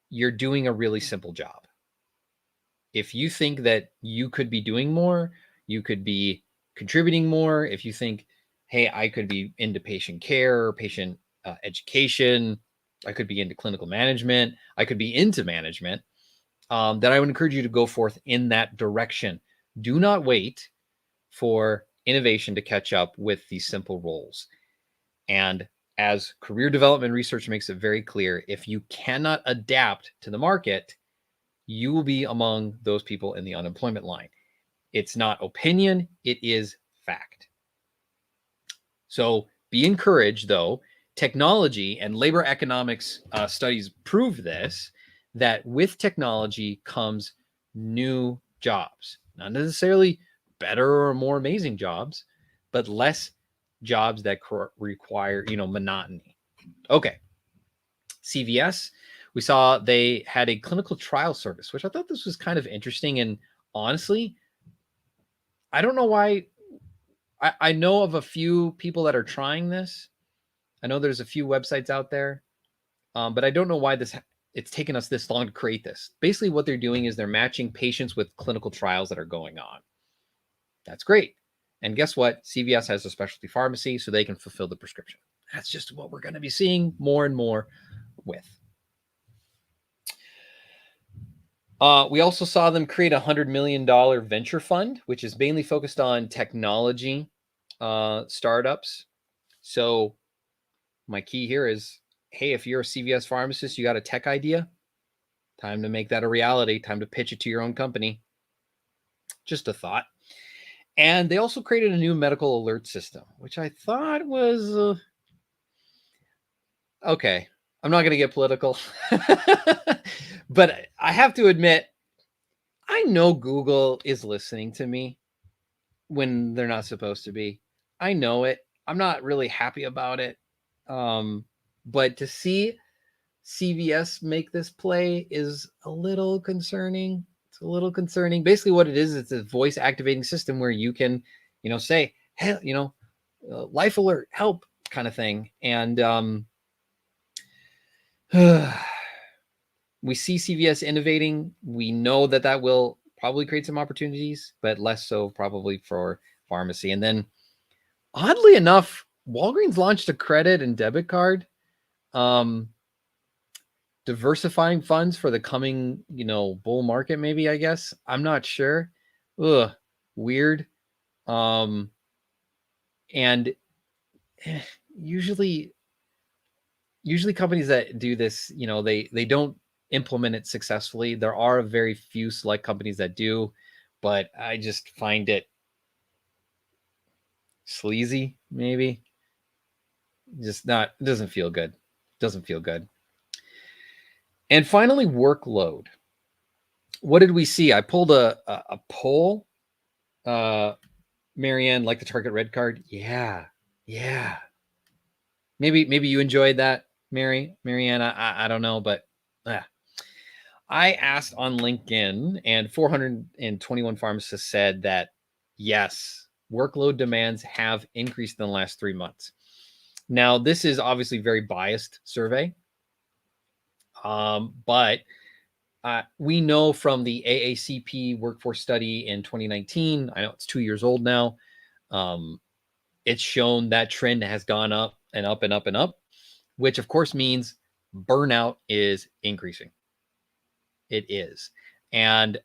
you're doing a really simple job. If you think that you could be doing more, you could be contributing more. If you think, hey, I could be into patient care, patient education, I could be into clinical management, I could be into management, then I would encourage you to go forth in that direction. Do not wait for innovation to catch up with these simple roles. And as career development research makes it very clear, if you cannot adapt to the market, you will be among those people in the unemployment line. It's not opinion, it is fact. So be encouraged, though. Technology and labor economics studies prove this, that with technology comes new jobs, not necessarily better or more amazing jobs, but less jobs that require, monotony. Okay. CVS, we saw they had a clinical trial service, which I thought this was kind of interesting. And honestly, I don't know why. I know of a few people that are trying this. I know there's a few websites out there, but I don't know why it's taken us this long to create this. Basically, what they're doing is they're matching patients with clinical trials that are going on. That's great. And guess what? CVS has a specialty pharmacy, so they can fulfill the prescription. That's just what we're going to be seeing more and more with. We also saw them create a $100 million venture fund, which is mainly focused on technology startups. So my key here is, hey, if you're a CVS pharmacist, you got a tech idea, time to make that a reality, time to pitch it to your own company. Just a thought. And they also created a new medical alert system, which I thought was okay. I'm not going to get political, but I have to admit, I know Google is listening to me when they're not supposed to be. I know it. I'm not really happy about it. But to see CVS make this play is a little concerning. It's a little concerning. Basically, what it is, it's a voice activating system where you can, say, hey, life alert, help, kind of thing. And we see CVS innovating. We know that will probably create some opportunities, but less so probably for pharmacy. And then, oddly enough, Walgreens launched a credit and debit card, diversifying funds for the coming, bull market, maybe, I guess. I'm not sure. Ugh, weird. And usually companies that do this, they don't implement it successfully. There are very few select companies that do, but I just find it sleazy, maybe. Just not, it doesn't feel good. Doesn't feel good. And finally, workload. What did we see? I pulled a poll. Marianne, like the Target Red Card? Yeah. Maybe you enjoyed that, Marianne. I don't know, but I asked on LinkedIn, and 421 pharmacists said that yes, workload demands have increased in the last 3 months. Now, this is obviously a very biased survey, but we know from the AACP workforce study in 2019, I know it's 2 years old now, it's shown that trend has gone up and up and up and up, which of course means burnout is increasing. It is. And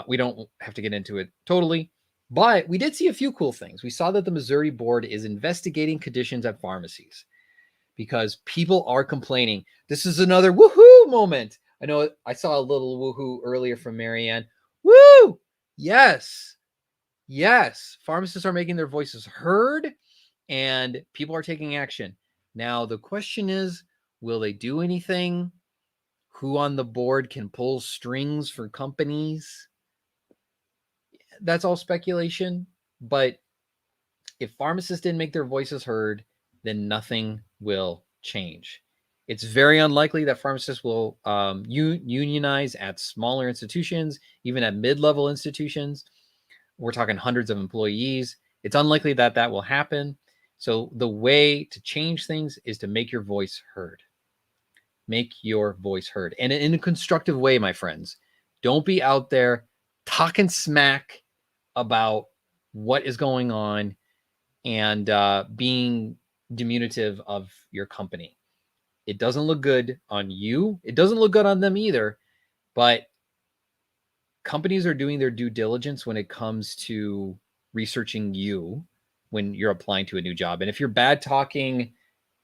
we don't have to get into it totally, but we did see a few cool things. We saw that the Missouri board is investigating conditions at pharmacies because people are complaining. This is another woohoo moment. I know I saw a little woohoo earlier from Marianne. Woo! Yes. Pharmacists are making their voices heard and people are taking action. Now, the question is, will they do anything? Who on the board can pull strings for companies? That's all speculation, But if pharmacists didn't make their voices heard, then nothing will change. It's very unlikely that pharmacists will unionize at smaller institutions, even at mid-level institutions. We're talking hundreds of employees. It's unlikely that that will happen. So the way to change things is to make your voice heard. Make your voice heard. And in a constructive way, my friends. Don't be out there talking smack about what is going on and being diminutive of your company. It doesn't look good on you. It doesn't look good on them either. But companies are doing their due diligence when it comes to researching you when you're applying to a new job. And if you're bad talking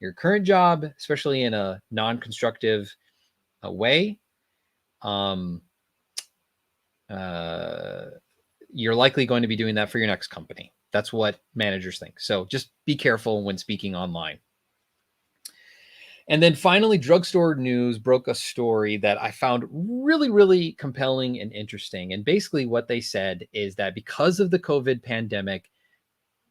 your current job, especially in a non-constructive way, you're likely going to be doing that for your next company. That's what managers think. So just be careful when speaking online. And then finally, Drugstore News broke a story that I found really, really compelling and interesting. And basically, what they said is that because of the COVID pandemic,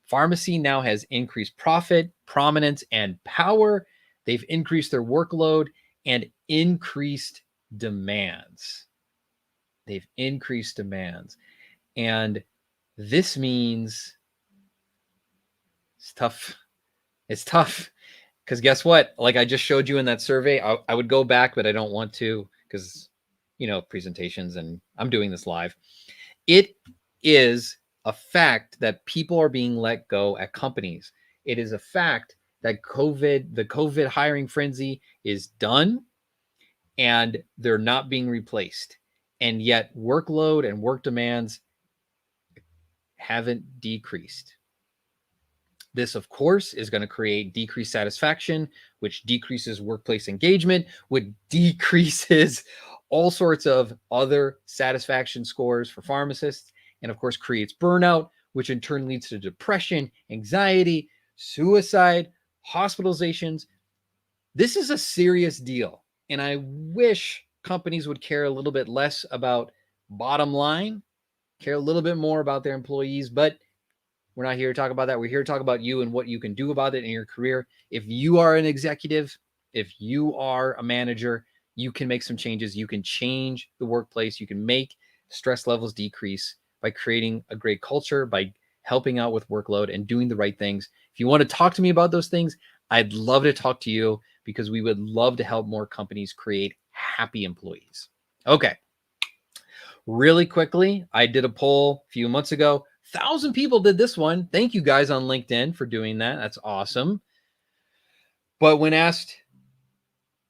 pharmacy now has increased profit, prominence, and power. They've increased their workload and increased demands. They've increased demands. And this means it's tough. It's tough. Because guess what? Like I just showed you in that survey, I would go back, but I don't want to because, presentations and I'm doing this live. It is a fact that people are being let go at companies. It is a fact that the COVID hiring frenzy is done and they're not being replaced. And yet workload and work demands haven't decreased. This, of course, is going to create decreased satisfaction, which decreases workplace engagement, which decreases all sorts of other satisfaction scores for pharmacists, and of course creates burnout, which in turn leads to depression, anxiety, suicide, hospitalizations. This is a serious deal. And I wish companies would care a little bit less about bottom line, care a little bit more about their employees, but we're not here to talk about that. We're here to talk about you and what you can do about it in your career. If you are an executive, if you are a manager, you can make some changes. You can change the workplace. You can make stress levels decrease by creating a great culture, by helping out with workload and doing the right things. If you want to talk to me about those things, I'd love to talk to you because we would love to help more companies create happy employees. Okay. Really quickly, I did a poll a few months ago. 1,000 people did this one. Thank you guys on LinkedIn for doing that. That's awesome. But when asked,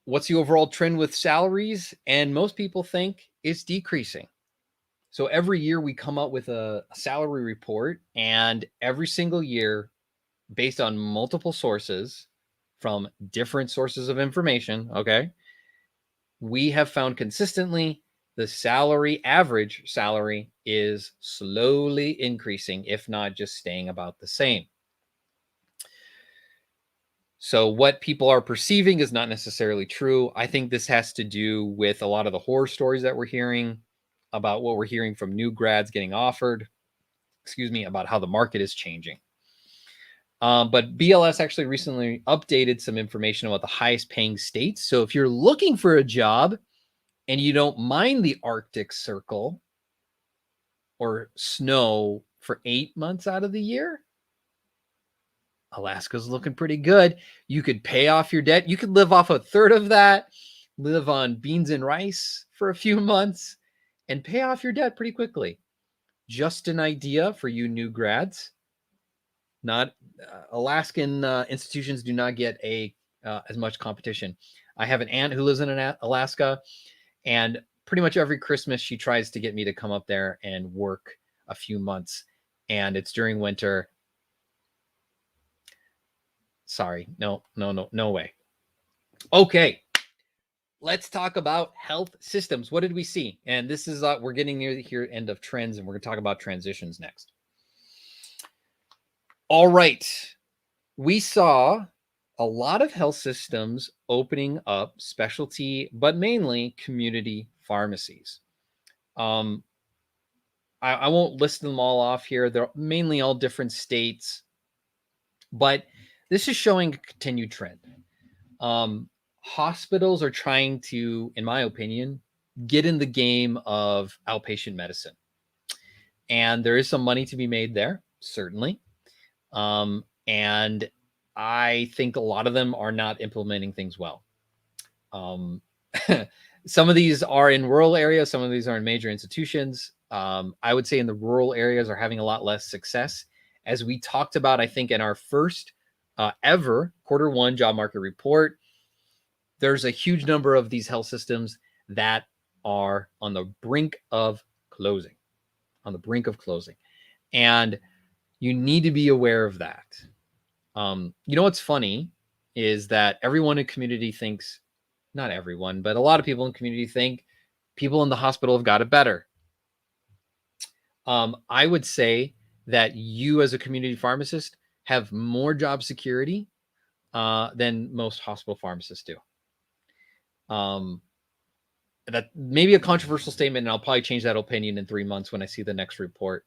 what's the overall trend with salaries? And most people think it's decreasing. So every year we come up with a salary report, and every single year, based on multiple sources from different sources of information, okay, we have found consistently the average salary is slowly increasing, if not just staying about the same. So what people are perceiving is not necessarily true. I think this has to do with a lot of the horror stories that we're hearing about what we're hearing from new grads getting offered, about how the market is changing. But BLS actually recently updated some information about the highest paying states. So if you're looking for a job and you don't mind the Arctic Circle or snow for 8 months out of the year, Alaska's looking pretty good. You could pay off your debt. You could live off a third of that, live on beans and rice for a few months, and pay off your debt pretty quickly. Just an idea for you new grads. Not Alaskan institutions do not get as much competition. I have an aunt who lives in Alaska, and pretty much every Christmas she tries to get me to come up there and work a few months, and it's during winter. Sorry, no way. Okay, let's talk about health systems. What did we see? And this is we're getting near the end of trends, and we're going to talk about transitions next. All right, we saw a lot of health systems opening up specialty, but mainly community pharmacies. I won't list them all off here. They're mainly all different states, but this is showing a continued trend. Hospitals are trying to, in my opinion, get in the game of outpatient medicine. And there is some money to be made there, certainly. And I think a lot of them are not implementing things well. Some of these are in rural areas, some of these are in major institutions. I would say in the rural areas are having a lot less success. As we talked about, I think in our first ever Q1 job market report, there's a huge number of these health systems that are on the brink of closing, And you need to be aware of that. You know what's funny is that everyone in community thinks, not everyone, but a lot of people in community think people in the hospital have got it better. I would say that you as a community pharmacist have more job security than most hospital pharmacists do. That may be a controversial statement, and I'll probably change that opinion in 3 months when I see the next report.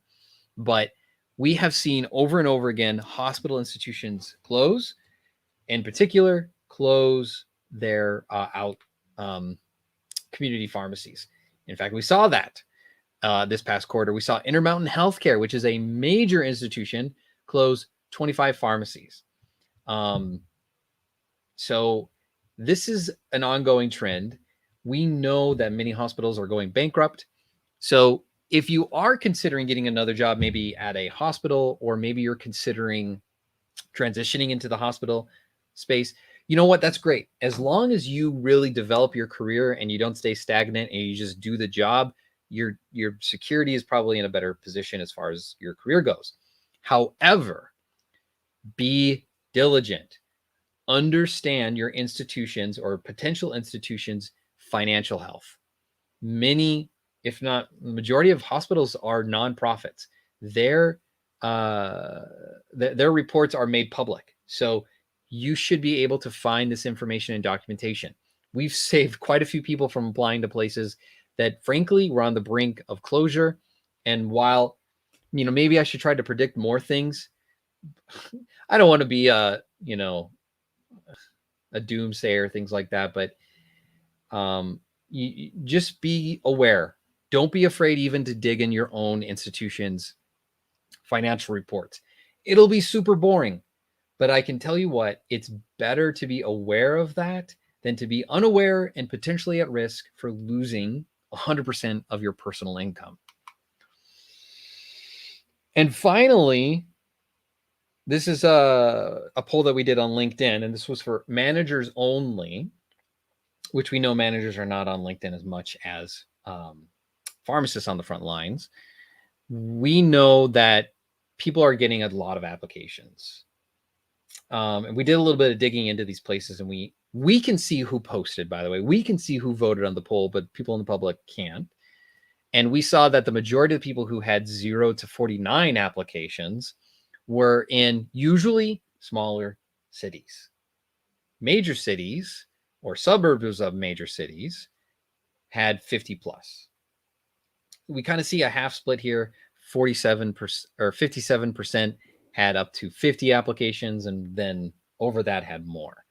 But we have seen over and over again hospital institutions close, in particular, close their community pharmacies. In fact, we saw that this past quarter. We saw Intermountain Healthcare, which is a major institution, close 25 pharmacies. So this is an ongoing trend. We know that many hospitals are going bankrupt. So if you are considering getting another job, maybe at a hospital, or maybe you're considering transitioning into the hospital space, you know what? That's great. As long as you really develop your career and you don't stay stagnant and you just do the job, your security is probably in a better position as far as your career goes. However, be diligent. Understand your institutions or potential institutions' financial health. Many, if not the majority of hospitals are nonprofits. Their reports are made public. So you should be able to find this information and documentation. We've saved quite a few people from applying to places that, frankly, were on the brink of closure. And while, maybe I should try to predict more things, I don't want to be a doomsayer, things like that. But you just be aware. Don't be afraid even to dig in your own institution's financial reports. It'll be super boring, but I can tell you what, it's better to be aware of that than to be unaware and potentially at risk for losing 100% of your personal income. And finally, this is a poll that we did on LinkedIn, and this was for managers only, which we know managers are not on LinkedIn as much as pharmacists on the front lines. We know that people are getting a lot of applications. And we did a little bit of digging into these places, and we can see who posted, by the way. We can see who voted on the poll, but people in the public can't. And we saw that the majority of the people who had 0 to 49 applications were in usually smaller cities. Major cities or suburbs of major cities had 50 plus. We kind of see a half split here. 47% or 57% had up to 50 applications, and then over that had more.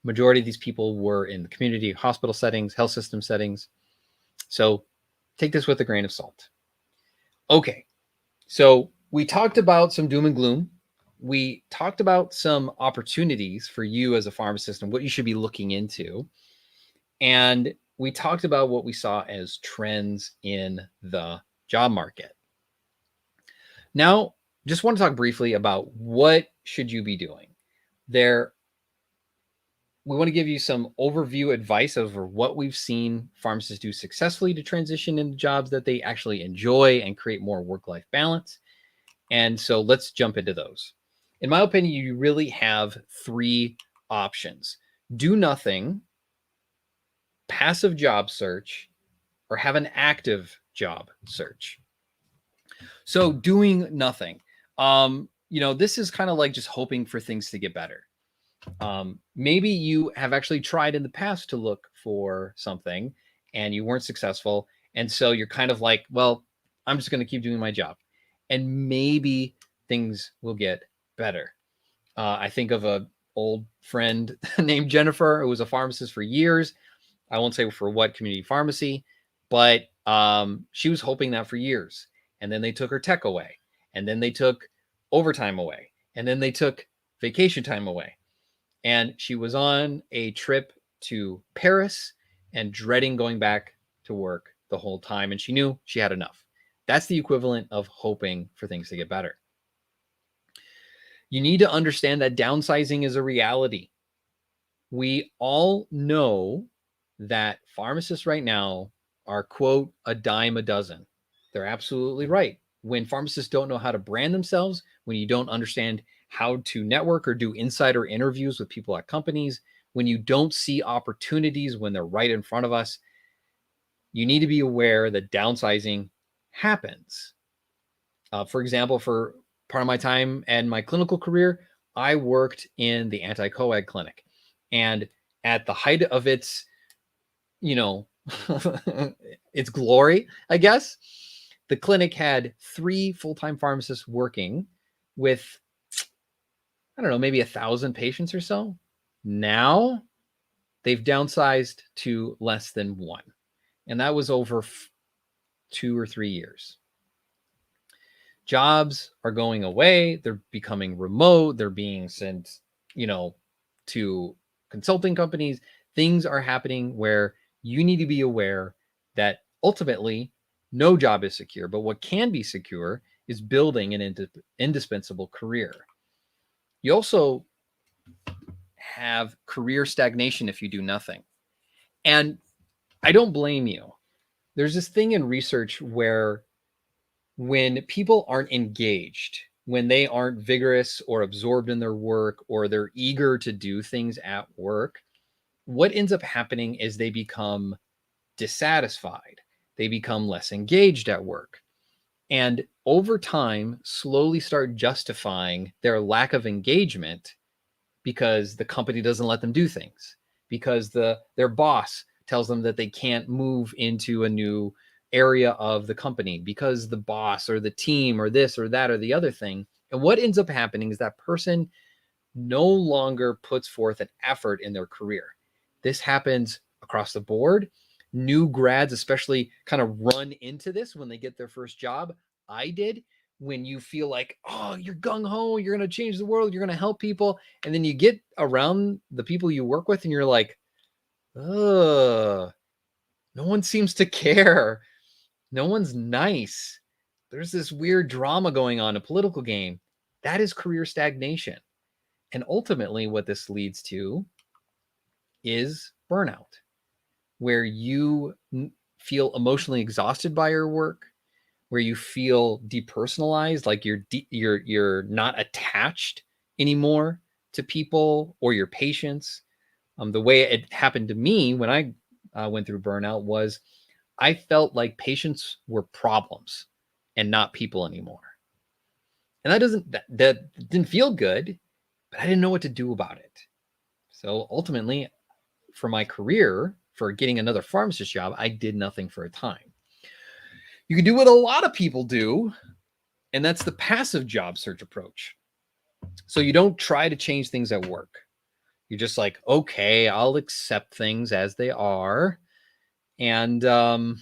Majority of these people were in the community hospital settings, health system settings. So take this with a grain of salt. Okay, so we talked about some doom and gloom. We talked about some opportunities for you as a pharmacist and what you should be looking into. And we talked about what we saw as trends in the job market. Now, just want to talk briefly about what should you be doing. We want to give you some overview advice over what we've seen pharmacists do successfully to transition into jobs that they actually enjoy and create more work-life balance. And so let's jump into those. In my opinion, you really have 3 options: do nothing, passive job search, or have an active job search. So doing nothing, this is kind of like just hoping for things to get better. Maybe you have actually tried in the past to look for something and you weren't successful. And so you're kind of like, well, I'm just going to keep doing my job. And maybe things will get better. I think of an old friend named Jennifer, who was a pharmacist for years. I won't say for what community pharmacy, but she was hoping that for years. And then they took her tech away. And then they took overtime away. And then they took vacation time away. And she was on a trip to Paris and dreading going back to work the whole time. And she knew she had enough. That's the equivalent of hoping for things to get better. You need to understand that downsizing is a reality. We all know that pharmacists right now are, quote, a dime a dozen. They're absolutely right. When pharmacists don't know how to brand themselves, when you don't understand how to network or do insider interviews with people at companies, when you don't see opportunities when they're right in front of us, you need to be aware that downsizing happens. For example, for part of my time and my clinical career, I worked in the anti-coag clinic. And at the height of its, its glory, I guess, the clinic had 3 full-time pharmacists working with, I don't know, maybe 1,000 patients or so. Now they've downsized to less than 1. And that was over 2 or 3 years. Jobs are going away. They're becoming remote. They're being sent, to consulting companies. Things are happening where you need to be aware that ultimately no job is secure, but what can be secure is building an indispensable career. You also have career stagnation if you do nothing. And I don't blame you. There's this thing in research where when people aren't engaged, when they aren't vigorous or absorbed in their work, or they're eager to do things at work, what ends up happening is they become dissatisfied. They become less engaged at work. And over time, slowly start justifying their lack of engagement because the company doesn't let them do things, because their boss tells them that they can't move into a new area of the company because the boss or the team or this or that or the other thing. And what ends up happening is that person no longer puts forth an effort in their career. This happens across the board. New grads especially kind of run into this when they get their first job. I did. When you feel like, oh, you're gung-ho, you're going to change the world, you're going to help people. And then you get around the people you work with and you're like, ugh, no one seems to care. No one's nice. There's this weird drama going on, a political game. That is career stagnation. And ultimately, what this leads to is burnout, where you feel emotionally exhausted by your work, where you feel depersonalized, like you're not attached anymore to people or your patients. The way it happened to me when I went through burnout was I felt like patients were problems and not people anymore. And that didn't feel good, but I didn't know what to do about it. So ultimately, for my career, for getting another pharmacist job, I did nothing for a time. You can do what a lot of people do, and that's the passive job search approach. So you don't try to change things at work. You're just like, okay, I'll accept things as they are. And, I'll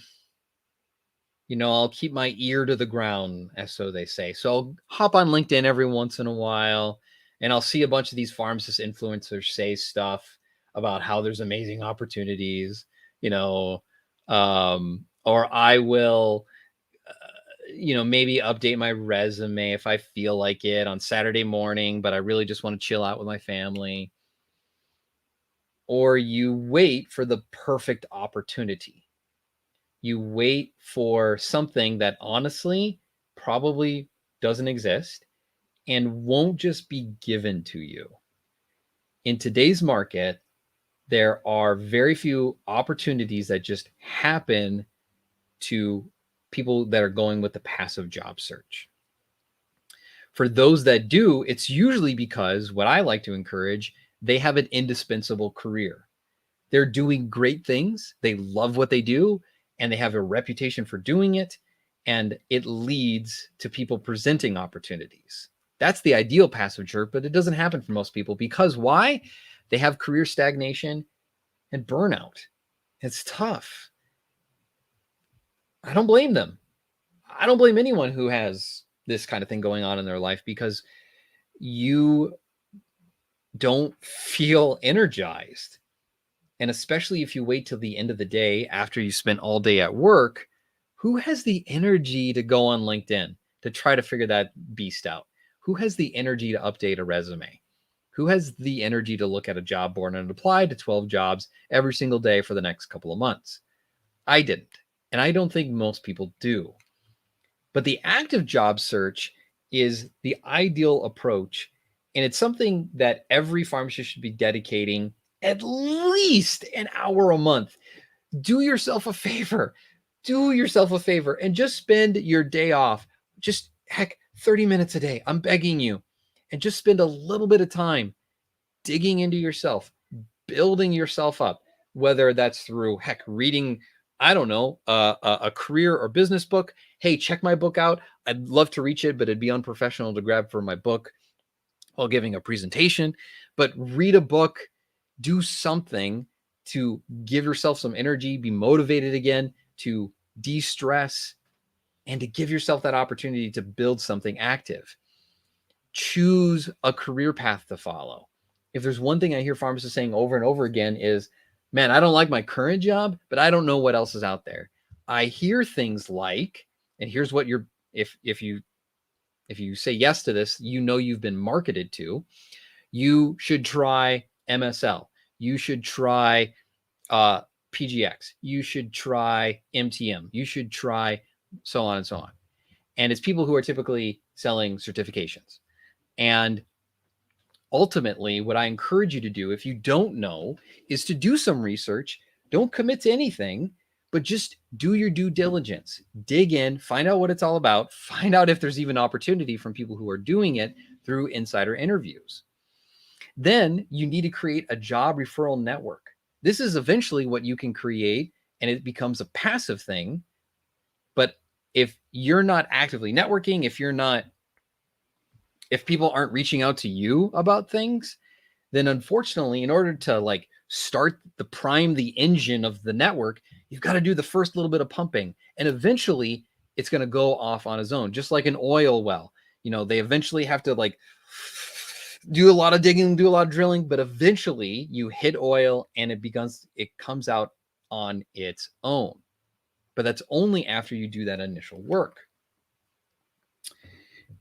keep my ear to the ground, as so they say. So I'll hop on LinkedIn every once in a while, and I'll see a bunch of these pharmacist influencers say stuff about how there's amazing opportunities, or I will, maybe update my resume if I feel like it on Saturday morning, but I really just want to chill out with my family. Or you wait for the perfect opportunity. You wait for something that honestly probably doesn't exist and won't just be given to you. In today's market, there are very few opportunities that just happen to people that are going with the passive job search. For those that do, it's usually because what I like to encourage, they have an indispensable career. They're doing great things. They love what they do, and they have a reputation for doing it. and it leads to people presenting opportunities. That's the ideal passive jerk, but it doesn't happen for most people because why? They have career stagnation and burnout. It's tough. I don't blame them. I don't blame anyone who has this kind of thing going on in their life because you don't feel energized. And especially if you wait till the end of the day after you spent all day at work, who has the energy to go on LinkedIn to try to figure that beast out? Who has the energy to update a resume? Who has the energy to look at a job board and apply to 12 jobs every single day for the next couple of months? I didn't. And I don't think most people do. But the active job search is the ideal approach. And it's something that every pharmacist should be dedicating at least an hour a month. Do yourself a favor. Do yourself a favor and just spend your day off. Just heck, 30 minutes a day. I'm begging you. And just spend a little bit of time digging into yourself, building yourself up, whether that's through heck, reading, I don't know, a career or business book. Hey, check my book out. I'd love to reach it, but it'd be unprofessional to grab for my book while giving a presentation. But read a book, do something to give yourself some energy, be motivated again, to de-stress, and to give yourself that opportunity to build something active. Choose a career path to follow. If there's one thing I hear pharmacists saying over and over again is, man, I don't like my current job, but I don't know what else is out there. I hear things like, and here's what you're, if you say yes to this, you know you've been marketed to, you should try MSL. You should try PGX. You should try MTM. You should try so on and so on. And it's people who are typically selling certifications. And ultimately, what I encourage you to do, if you don't know, is to do some research. Don't commit to anything, but just do your due diligence. Dig in, find out what it's all about, find out if there's even opportunity from people who are doing it through insider interviews. Then you need to create a job referral network. This is eventually what you can create, and it becomes a passive thing. But if you're not actively networking, if people aren't reaching out to you about things, then unfortunately, in order to like start the prime the engine of the network, you've got to do the first little bit of pumping, and eventually it's going to go off on its own, just like an oil well. They eventually have to like do a lot of digging, do a lot of drilling, but eventually you hit oil and it comes out on its own. But that's only after you do that initial work.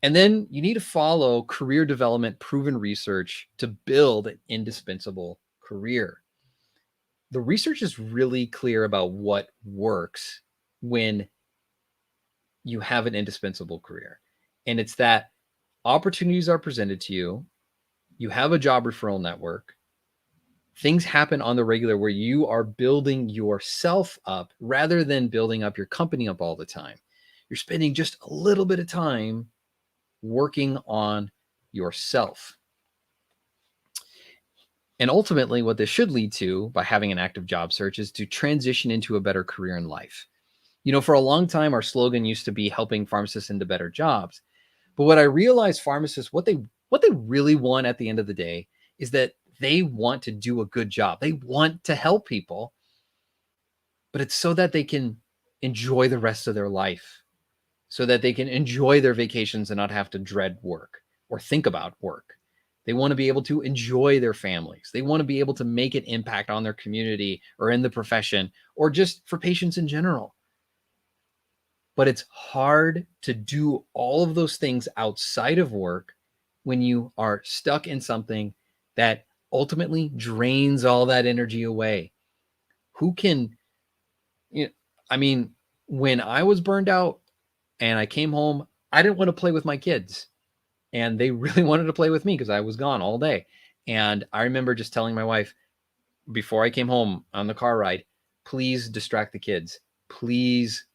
And then you need to follow career development, proven research to build an indispensable career. The research is really clear about what works when you have an indispensable career. And it's that opportunities are presented to you. You have a job referral network. Things happen on the regular where you are building yourself up rather than building up your company up all the time. You're spending just a little bit of time working on yourself. And ultimately, what this should lead to by having an active job search is to transition into a better career in life. For a long time, our slogan used to be helping pharmacists into better jobs. But what I realized pharmacists, what they really want at the end of the day is that they want to do a good job. They want to help people, but it's so that they can enjoy the rest of their life, so that they can enjoy their vacations and not have to dread work or think about work. They want to be able to enjoy their families. They want to be able to make an impact on their community or in the profession or just for patients in general. But it's hard to do all of those things outside of work when you are stuck in something that ultimately drains all that energy away. When I was burned out and I came home, I didn't want to play with my kids. And they really wanted to play with me because I was gone all day. And I remember just telling my wife before I came home on the car ride, please distract the kids. Please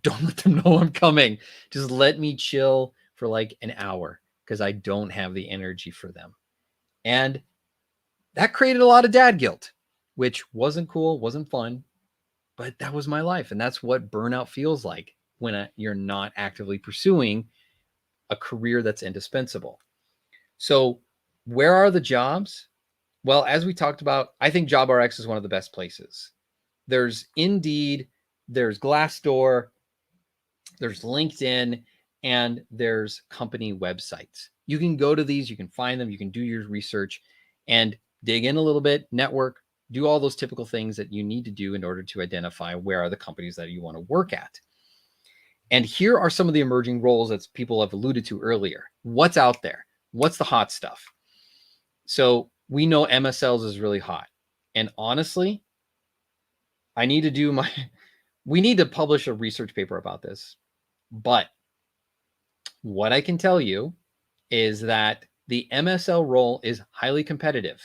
don't let them know I'm coming. Just let me chill for like an hour because I don't have the energy for them. And that created a lot of dad guilt, which wasn't cool, wasn't fun, but that was my life. And that's what burnout feels like when you're not actively pursuing a career that's indispensable. So where are the jobs? Well, as we talked about, I think JobRx is one of the best places. There's Indeed, there's Glassdoor, there's LinkedIn, and there's company websites. You can go to these, you can find them, you can do your research and dig in a little bit, network, do all those typical things that you need to do in order to identify where are the companies that you want to work at. And here are some of the emerging roles that people have alluded to earlier. What's out there? What's the hot stuff? So we know MSLs is really hot. And honestly, we need to publish a research paper about this. But what I can tell you is that the MSL role is highly competitive.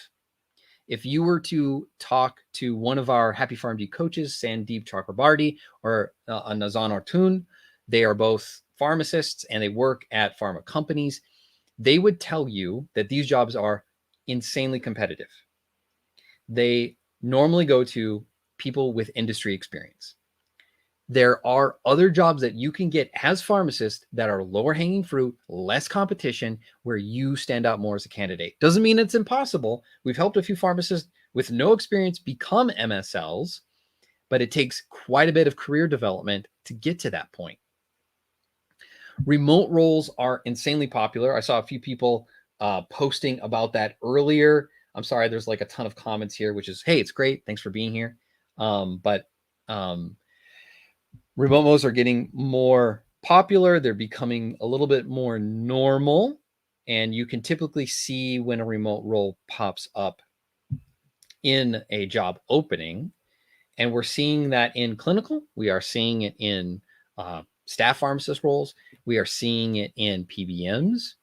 If you were to talk to one of our Happy PharmD coaches, Sandeep Chakrabarty or Nazan Ortun, they are both pharmacists and they work at pharma companies. They would tell you that these jobs are insanely competitive. They normally go to people with industry experience. There are other jobs that you can get as pharmacist that are lower hanging fruit, less competition, where you stand out more as a candidate. Doesn't mean it's impossible. We've helped a few pharmacists with no experience become MSLs, but it takes quite a bit of career development to get to that point. Remote roles are insanely popular. I saw a few people posting about that earlier. I'm sorry, there's like a ton of comments here, which is, hey, it's great. Thanks for being here. Remote roles are getting more popular. They're becoming a little bit more normal. And you can typically see when a remote role pops up in a job opening. And we're seeing that in clinical. We are seeing it in staff pharmacist roles. We are seeing it in PBMs.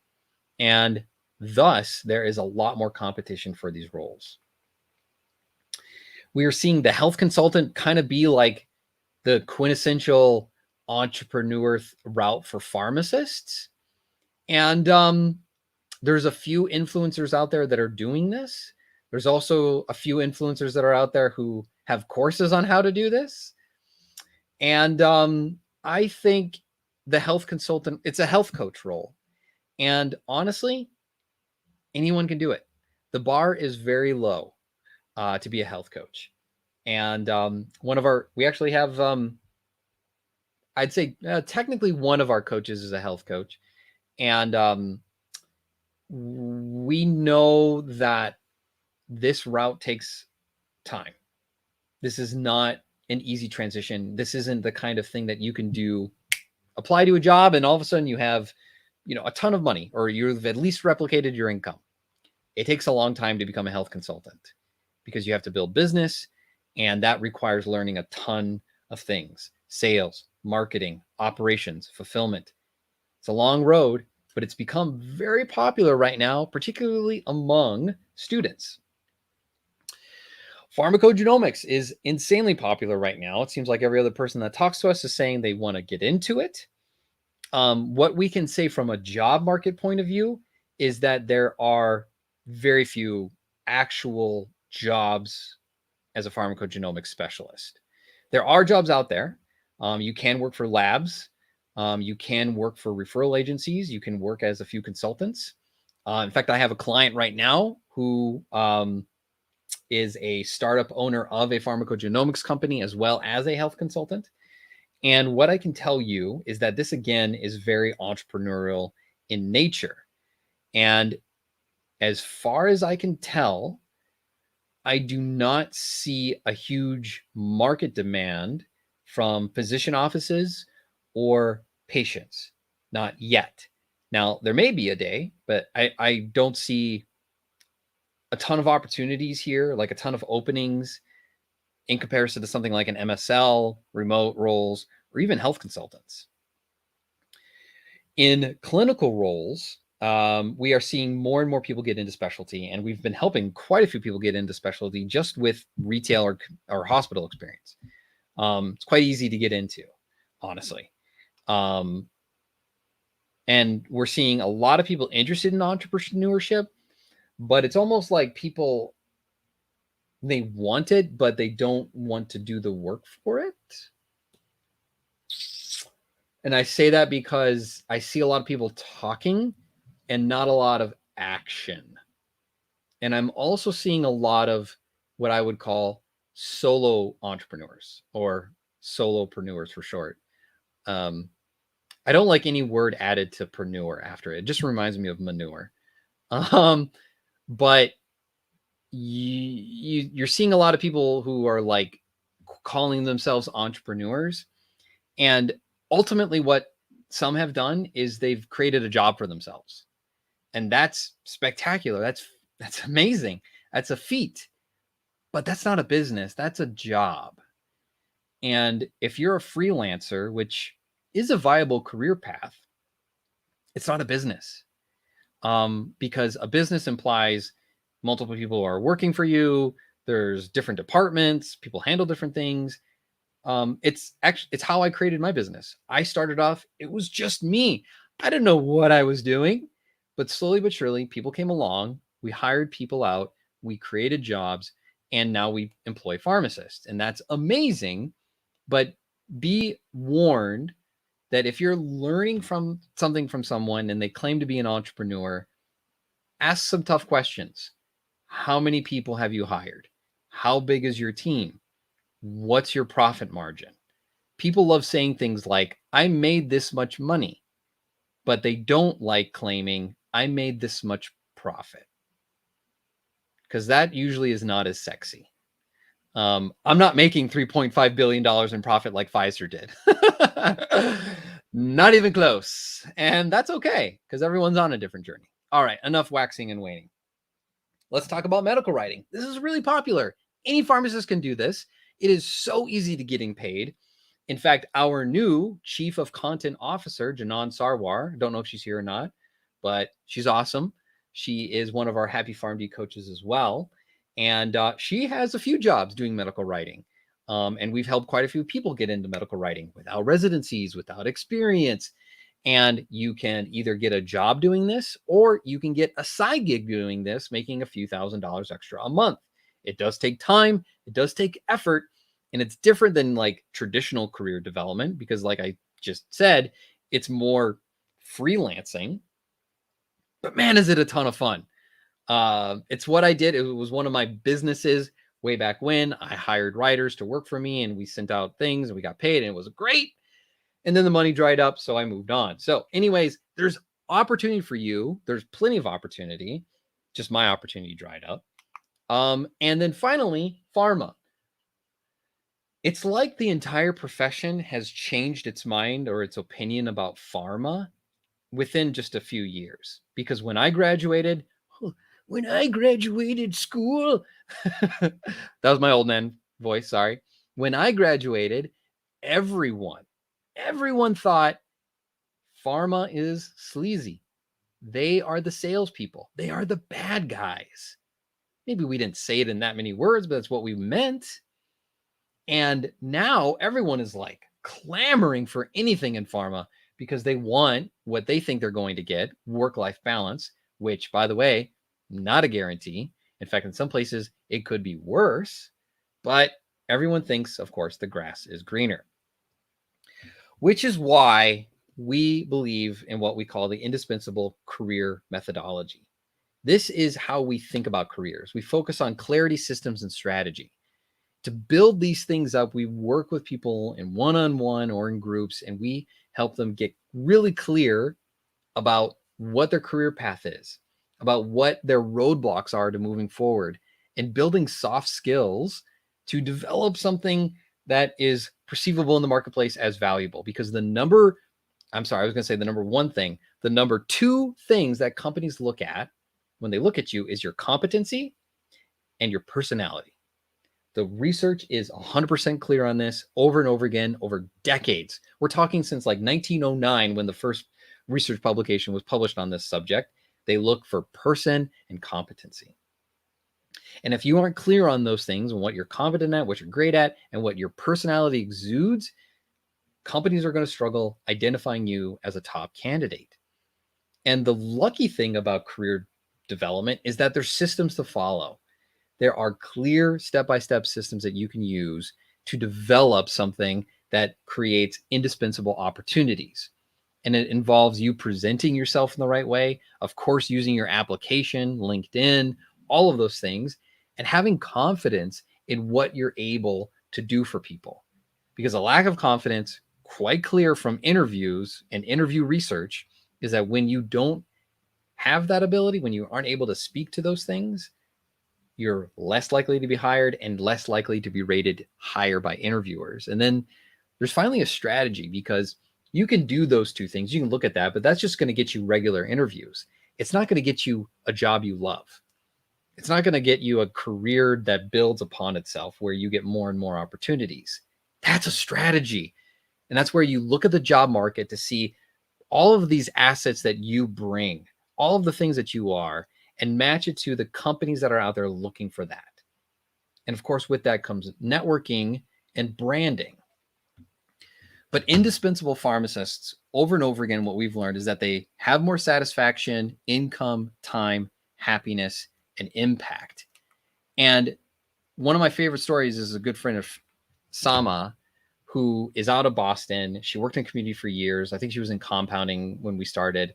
And thus, there is a lot more competition for these roles. We are seeing the health consultant kind of be like the quintessential entrepreneur route for pharmacists. And there's a few influencers out there that are doing this. There's also a few influencers that are out there who have courses on how to do this. And I think the health consultant, it's a health coach role. And honestly, anyone can do it. The bar is very low to be a health coach. And we actually have, I'd say technically one of our coaches is a health coach. And we know that this route takes time. This is not an easy transition. This isn't the kind of thing that you can do, apply to a job, and all of a sudden you have, a ton of money, or you've at least replicated your income. It takes a long time to become a health consultant because you have to build business, and that requires learning a ton of things: sales, marketing, operations, fulfillment. It's a long road, but it's become very popular right now, particularly among students. Pharmacogenomics is insanely popular right now. It seems like every other person that talks to us is saying they want to get into it. What we can say from a job market point of view is that there are very few actual jobs as a pharmacogenomics specialist. There are jobs out there. You can work for labs. You can work for referral agencies. You can work as a few consultants. In fact, I have a client right now who is a startup owner of a pharmacogenomics company as well as a health consultant. And what I can tell you is that this, again, is very entrepreneurial in nature. And as far as I can tell, I do not see a huge market demand from physician offices or patients, not yet. Now, there may be a day, but I don't see a ton of opportunities here, like a ton of openings in comparison to something like an MSL, remote roles, or even health consultants. In clinical roles, we are seeing more and more people get into specialty, and we've been helping quite a few people get into specialty just with retail or hospital experience. It's quite easy to get into, honestly. And we're seeing a lot of people interested in entrepreneurship, but it's almost like people, they want it, but they don't want to do the work for it. And I say that because I see a lot of people talking and not a lot of action. And I'm also seeing a lot of what I would call solo entrepreneurs or solopreneurs for short. I don't like any word added to preneur after it. It just reminds me of manure. But you're seeing a lot of people who are like calling themselves entrepreneurs, and ultimately what some have done is they've created a job for themselves, and that's spectacular. That's amazing. That's a feat, but that's not a business. That's a job. And if you're a freelancer, which is a viable career path, it's not a business. Because a business implies multiple people are working for you. There's different departments. People handle different things. It's how I created my business. I started off, it was just me. I didn't know what I was doing, but slowly but surely, people came along. We hired people out. We created jobs, and now we employ pharmacists, and that's amazing. But be warned that if you're learning from something from someone and they claim to be an entrepreneur, ask some tough questions. How many people have you hired? How big is your team? What's your profit margin? People love saying things like, I made this much money, but they don't like claiming, I made this much profit, because that usually is not as sexy. I'm not making $3.5 billion in profit like Pfizer did. Not even close. And that's okay, because everyone's on a different journey. All right, enough waxing and waning. Let's talk about medical writing. This is really popular. Any pharmacist can do this. It is so easy to getting paid. In fact, our new Chief of Content Officer, Janan Sarwar, don't know if she's here or not, but she's awesome. She is one of our Happy PharmD coaches as well. And she has a few jobs doing medical writing. And we've helped quite a few people get into medical writing without residencies, without experience. And you can either get a job doing this, or you can get a side gig doing this, making a few $1,000s extra a month. It does take time. It does take effort. And it's different than like traditional career development, because like I just said, it's more freelancing. But man, is it a ton of fun. It's what I did. It was one of my businesses way back when. I hired writers to work for me, and we sent out things and we got paid, and it was great. And then the money dried up, so I moved on. So anyways, there's opportunity for you. There's plenty of opportunity. Just my opportunity dried up. And then finally, pharma. It's like the entire profession has changed its mind or its opinion about pharma within just a few years. Because when I graduated school, that was my old man voice, sorry. When I graduated, everyone thought pharma is sleazy. They are the salespeople. They are the bad guys. Maybe we didn't say it in that many words, but that's what we meant. And now everyone is like clamoring for anything in pharma because they want what they think they're going to get, work-life balance, which, by the way, not a guarantee. In fact, in some places, it could be worse. But everyone thinks, of course, the grass is greener, which is why we believe in what we call the indispensable career methodology. This is how we think about careers. We focus on clarity, systems, and strategy. To build these things up, we work with people in one-on-one or in groups, and we help them get really clear about what their career path is, about what their roadblocks are to moving forward, and building soft skills to develop something that is perceivable in the marketplace as valuable. Because the number one thing, the number two things that companies look at when they look at you is your competency and your personality. The research is 100% clear on this over and over again over decades. We're talking since like 1909 when the first research publication was published on this subject. They look for person and competency. And if you aren't clear on those things and what you're competent at, what you're great at, and what your personality exudes, companies are going to struggle identifying you as a top candidate. And the lucky thing about career development is that there's systems to follow. There are clear step-by-step systems that you can use to develop something that creates indispensable opportunities. And it involves you presenting yourself in the right way, of course, using your application, LinkedIn, all of those things, and having confidence in what you're able to do for people. Because a lack of confidence, quite clear from interviews and interview research, is that when you don't have that ability, when you aren't able to speak to those things, you're less likely to be hired and less likely to be rated higher by interviewers. And then there's finally a strategy, because you can do those two things. You can look at that, but that's just going to get you regular interviews. It's not going to get you a job you love. It's not going to get you a career that builds upon itself where you get more and more opportunities. That's a strategy. And that's where you look at the job market to see all of these assets that you bring, all of the things that you are, and match it to the companies that are out there looking for that. And of course, with that comes networking and branding. But indispensable pharmacists, over and over again, what we've learned is that they have more satisfaction, income, time, happiness, and impact. And one of my favorite stories is a good friend of Sama, who is out of Boston. She worked in community for years. I think she was in compounding when we started.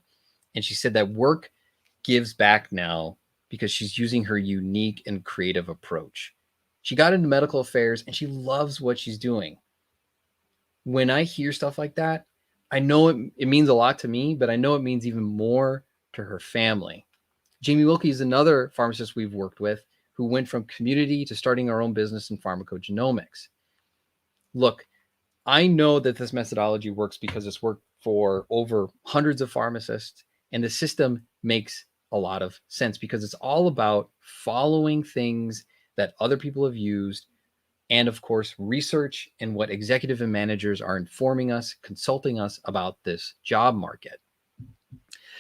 And she said that work gives back now because she's using her unique and creative approach. She got into medical affairs and she loves what she's doing. When I hear stuff like that, I know it means a lot to me, but I know it means even more to her family. Jamie Wilkie is another pharmacist we've worked with who went from community to starting our own business in pharmacogenomics. Look, I know that this methodology works because it's worked for over hundreds of pharmacists, and the system makes a lot of sense because it's all about following things that other people have used, and of course, research and what executive and managers are informing us, consulting us about this job market.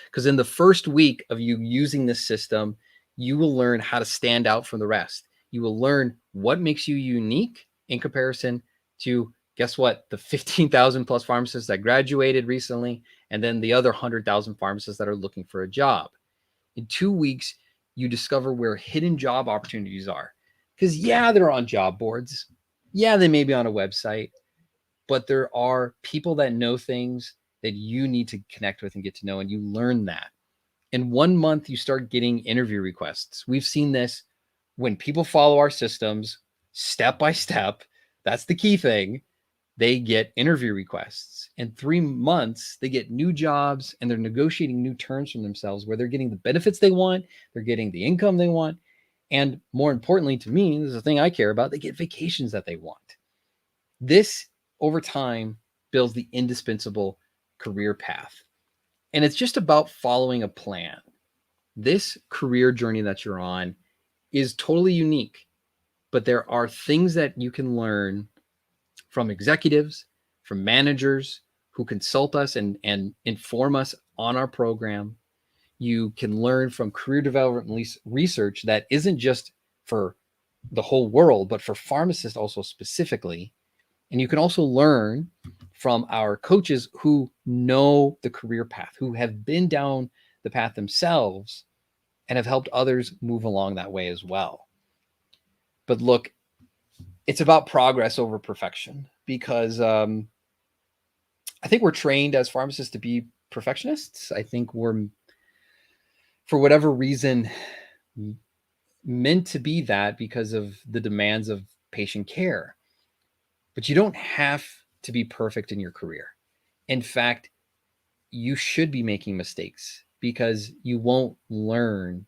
Because in the first week of you using this system, you will learn how to stand out from the rest. You will learn what makes you unique in comparison to, guess what, the 15,000 plus pharmacists that graduated recently, and then the other 100,000 pharmacists that are looking for a job. In 2 weeks, you discover where hidden job opportunities are. Because yeah, they're on job boards. Yeah, they may be on a website, but there are people that know things that you need to connect with and get to know, and you learn that. In 1 month, you start getting interview requests. We've seen this when people follow our systems step by step. That's the key thing. They get interview requests. In 3 months, they get new jobs and they're negotiating new terms for themselves where they're getting the benefits they want, they're getting the income they want, and more importantly to me, this is the thing I care about, they get vacations that they want. This, over time, builds the indispensable career path. And it's just about following a plan. This career journey that you're on is totally unique, but there are things that you can learn from executives, from managers who consult us and inform us on our program. You can learn from career development research that isn't just for the whole world, but for pharmacists also specifically. And you can also learn from our coaches who know the career path, who have been down the path themselves and have helped others move along that way as well. But look, it's about progress over perfection, because I think we're trained as pharmacists to be perfectionists. I think we're, for whatever reason, meant to be that because of the demands of patient care. But you don't have to be perfect in your career. In fact, you should be making mistakes because you won't learn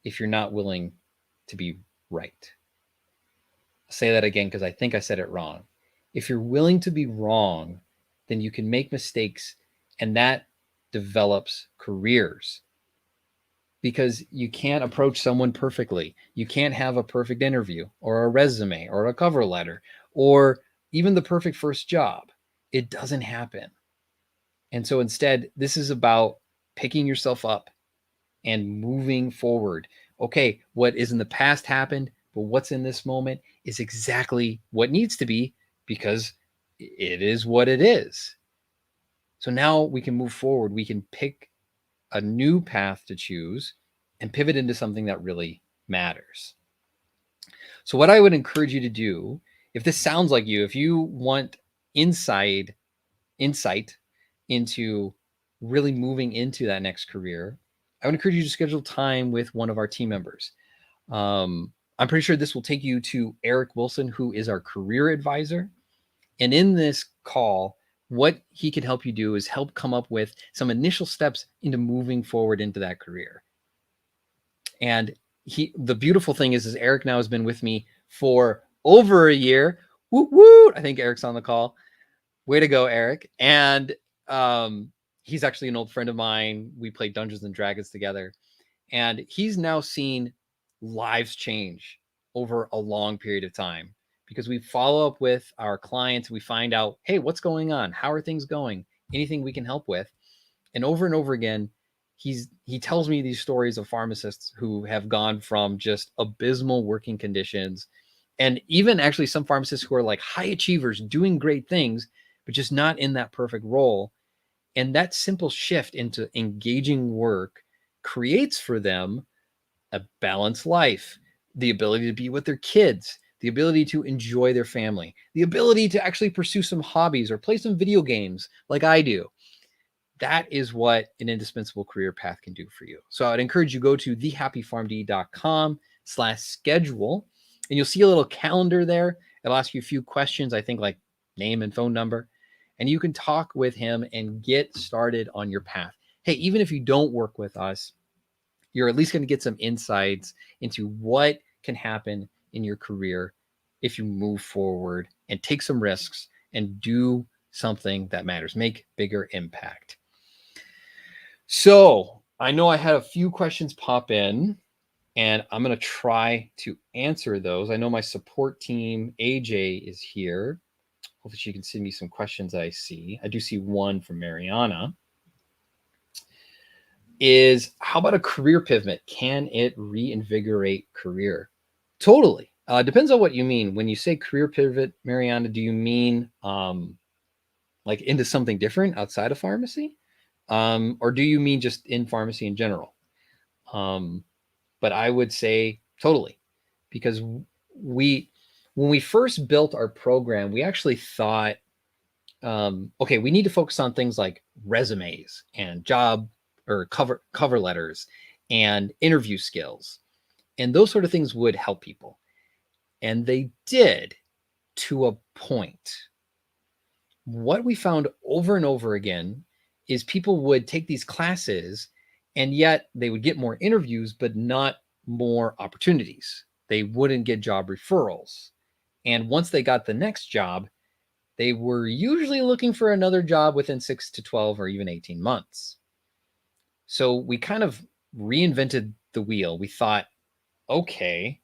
if you're not willing to be right. I'll say that again because I think I said it wrong. If you're willing to be wrong, then you can make mistakes, and that develops careers. Because you can't approach someone perfectly. You can't have a perfect interview or a resume or a cover letter or even the perfect first job. It doesn't happen. And so instead, this is about picking yourself up and moving forward. Okay, what is in the past happened, but what's in this moment is exactly what needs to be, because it is what it is. So now we can move forward. We can pick a new path to choose and pivot into something that really matters. So what I would encourage you to do, if this sounds like you, if you want insight into really moving into that next career, I would encourage you to schedule time with one of our team members. I'm pretty sure this will take you to Eric Wilson, who is our career advisor. And in this call, what he can help you do is help come up with some initial steps into moving forward into that career. And the beautiful thing is Eric now has been with me for over a year. Woo woo! I think Eric's on the call. Way to go, Eric. And he's actually an old friend of mine. We played Dungeons and Dragons together. And he's now seen lives change over a long period of time because we follow up with our clients. We find out, hey, what's going on? How are things going? Anything we can help with? And over again, he tells me these stories of pharmacists who have gone from just abysmal working conditions, and even actually some pharmacists who are like high achievers doing great things, but just not in that perfect role. And that simple shift into engaging work creates for them a balanced life, the ability to be with their kids, the ability to enjoy their family, the ability to actually pursue some hobbies or play some video games like I do. That is what an indispensable career path can do for you. So I'd encourage you go to thehappypharmd.com/schedule, and you'll see a little calendar there. It'll ask you a few questions, I think like name and phone number, and you can talk with him and get started on your path. Hey, even if you don't work with us, you're at least going to get some insights into what can happen in your career if you move forward and take some risks and do something that matters, make bigger impact. So I know I had a few questions pop in, and I'm going to try to answer those. I know my support team, AJ, is here. Hopefully she can send me some questions I see. I do see one from Mariana. Is how about a career pivot? Can it reinvigorate career? Totally. Depends on what you mean. When you say career pivot, Mariana, do you mean like into something different outside of pharmacy? Or do you mean just in pharmacy in general? But I would say totally, because when we first built our program, we actually thought, okay, we need to focus on things like resumes and job or cover letters and interview skills, and those sort of things would help people, and they did to a point. What we found over and over again is people would take these classes and yet they would get more interviews, but not more opportunities. They wouldn't get job referrals. And once they got the next job, they were usually looking for another job within 6 to 12 or even 18 months. So we kind of reinvented the wheel. We thought, okay,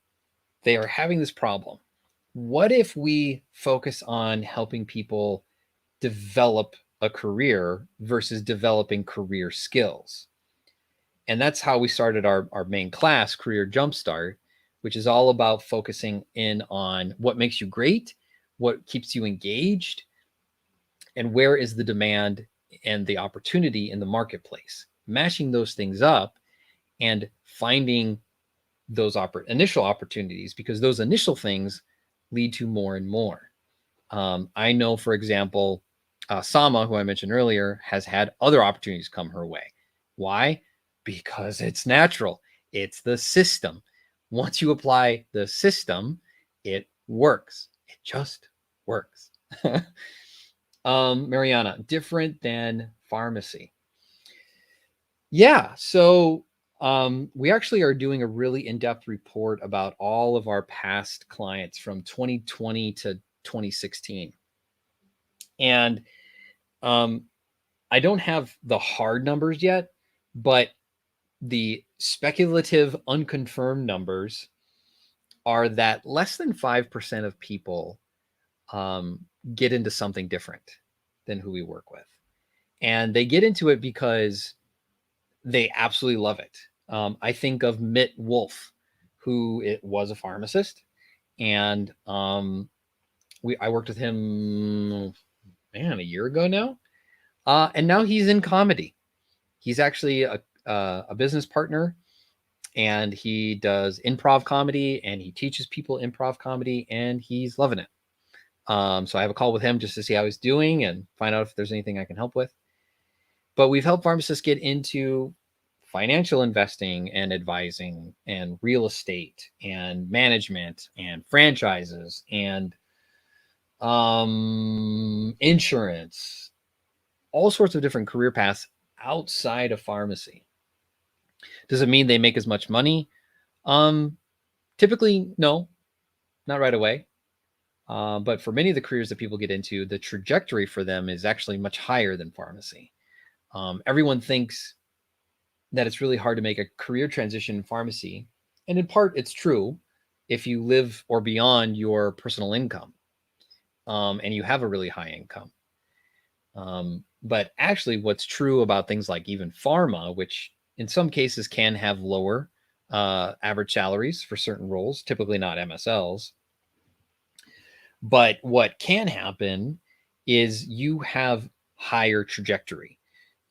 they are having this problem. What if we focus on helping people develop a career versus developing career skills? And that's how we started our main class, Career Jumpstart, which is all about focusing in on what makes you great, what keeps you engaged, and where is the demand and the opportunity in the marketplace. Matching those things up and finding those initial opportunities, because those initial things lead to more and more. I know, for example, Sama, who I mentioned earlier, has had other opportunities come her way. Why? Because it's natural. It's the system. Once you apply the system, it works. It just works. Mariana, different than pharmacy. Yeah, so we actually are doing a really in-depth report about all of our past clients from 2020 to 2016. And I don't have the hard numbers yet, but the speculative, unconfirmed numbers are that less than 5% of people get into something different than who we work with. And they get into it because they absolutely love it. I think of Mitt Wolf, who was a pharmacist, and I worked with him, a year ago now, and now he's in comedy. He's actually a business partner, and he does improv comedy, and he teaches people improv comedy, and he's loving it. So I have a call with him just to see how he's doing and find out if there's anything I can help with. But we've helped pharmacists get into financial investing and advising and real estate and management and franchises and insurance, all sorts of different career paths outside of pharmacy. Does it mean they make as much money? Typically, no, not right away. But for many of the careers that people get into, the trajectory for them is actually much higher than pharmacy. Everyone thinks that it's really hard to make a career transition in pharmacy. And in part, it's true if you live or beyond your personal income and you have a really high income. But actually, what's true about things like even pharma, which in some cases can have lower average salaries for certain roles, typically not MSLs. But what can happen is you have higher trajectory.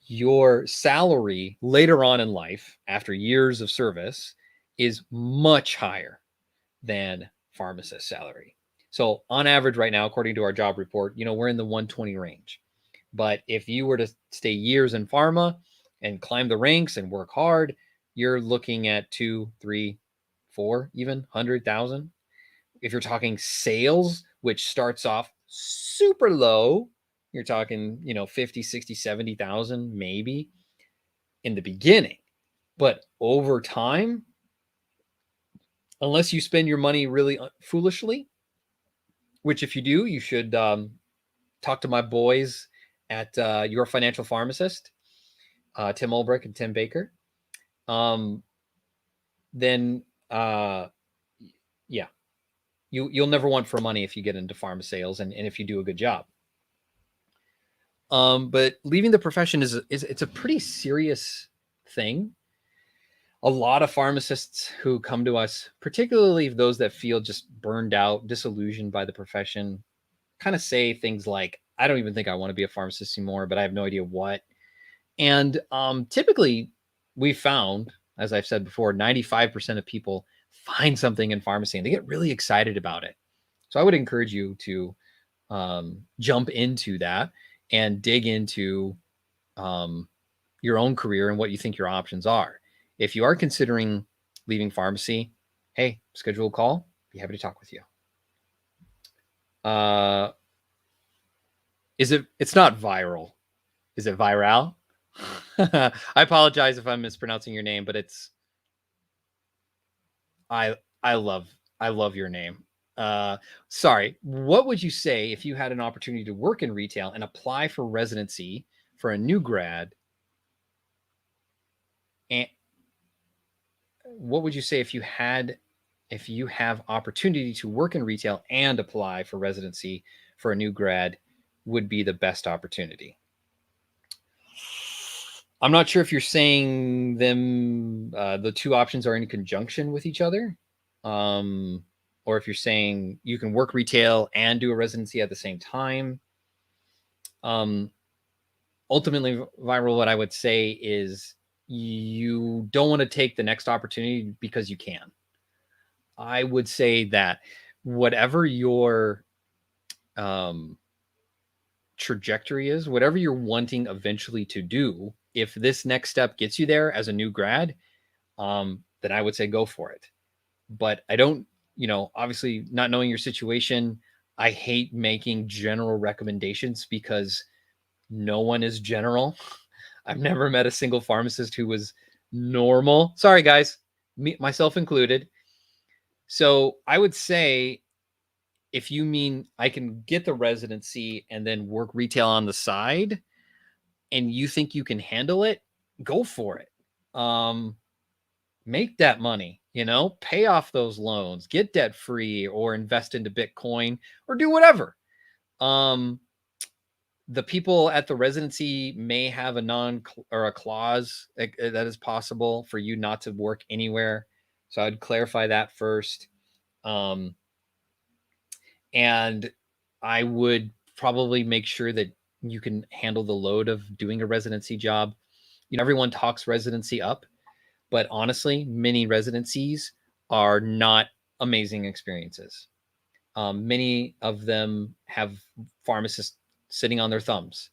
Your salary later on in life, after years of service, is much higher than pharmacist salary. So on average right now, according to our job report, we're in the 120 range. But if you were to stay years in pharma and climb the ranks and work hard, you're looking at 2, 3, 4, even 100,000. If you're talking sales, which starts off super low, you're talking, 50, 60, 70,000 maybe in the beginning. But over time, unless you spend your money really foolishly, which if you do, you should talk to my boys at Your Financial Pharmacist, Tim Ulbrich and Tim Baker. Then yeah, you'll never want for money if you get into pharma sales and if you do a good job. But leaving the profession is it's a pretty serious thing. A lot of pharmacists who come to us, particularly those that feel just burned out, disillusioned by the profession, kind of say things like, I don't even think I want to be a pharmacist anymore, but I have no idea what. And typically we found, as I've said before, 95% of people find something in pharmacy and they get really excited about it. So I would encourage you to jump into that and dig into your own career and what you think your options are. If you are considering leaving pharmacy, hey, schedule a call. Be happy to talk with you. It's not viral. Is it viral? I apologize if I'm mispronouncing your name, but I love your name. Sorry. What would you say if you had an opportunity to work in retail and apply for residency for a new grad? And what would you say if you have opportunity to work in retail and apply for residency for a new grad would be the best opportunity? I'm not sure if you're saying them, the two options are in conjunction with each other, or if you're saying you can work retail and do a residency at the same time. Ultimately, viral, what I would say is you don't want to take the next opportunity because you can. I would say that whatever your trajectory is, whatever you're wanting eventually to do, if this next step gets you there as a new grad, then I would say go for it. But I don't, obviously not knowing your situation, I hate making general recommendations because no one is general. I've never met a single pharmacist who was normal. Sorry, guys, myself included. So I would say if you mean I can get the residency and then work retail on the side and you think you can handle it, go for it. Make that money, pay off those loans, get debt free or invest into Bitcoin or do whatever. The people at the residency may have a clause that is possible for you not to work anywhere. So I'd clarify that first. And I would probably make sure that you can handle the load of doing a residency job. Everyone talks residency up, but honestly, many residencies are not amazing experiences. Many of them have pharmacists sitting on their thumbs.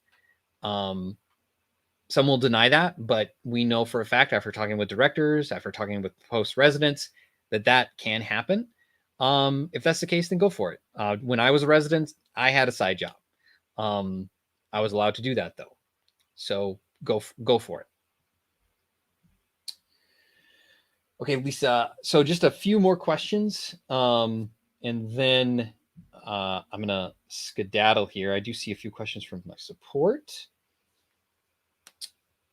Some will deny that, but we know for a fact after talking with directors, after talking with post residents, that can happen. If that's the case, then go for it. When I was a resident, I had a side job. I was allowed to do that though, so go for it. Okay, Lisa. So just a few more questions, and then I'm gonna skedaddle here. I do see a few questions from my support.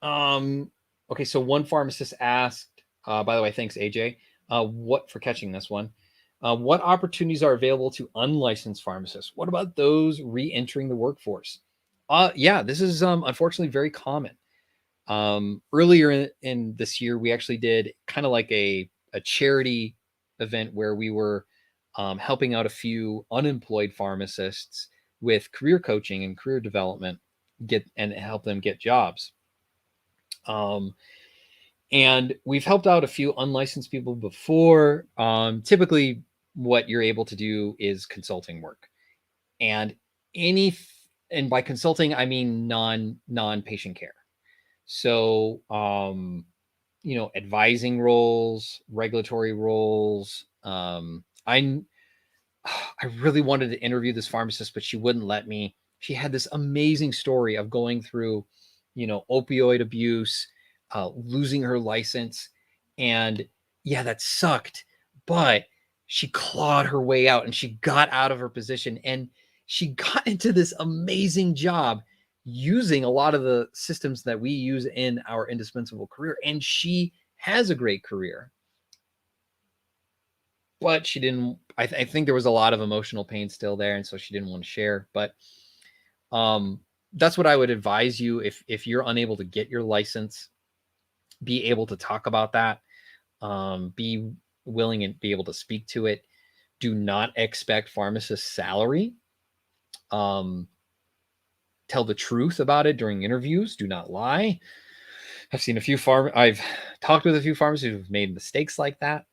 Okay, so one pharmacist asked, by the way, thanks AJ, what for catching this one. What opportunities are available to unlicensed pharmacists? What about those re-entering the workforce? Yeah, this is unfortunately very common. Earlier in this year, we actually did kind of like a charity event where we were helping out a few unemployed pharmacists with career coaching and career development, and help them get jobs. And we've helped out a few unlicensed people before. Typically, what you're able to do is consulting work, and and by consulting, I mean non-patient care. So, advising roles, regulatory roles. I really wanted to interview this pharmacist, but she wouldn't let me. She had this amazing story of going through, opioid abuse, losing her license. And yeah, that sucked. But she clawed her way out and she got out of her position and she got into this amazing job using a lot of the systems that we use in our indispensable career. And she has a great career. But she didn't. I think there was a lot of emotional pain still there, and so she didn't want to share. But that's what I would advise you if you're unable to get your license, be able to talk about that, be willing and be able to speak to it. Do not expect pharmacist salary. Tell the truth about it during interviews. Do not lie. I've talked with a few pharmacists who've made mistakes like that.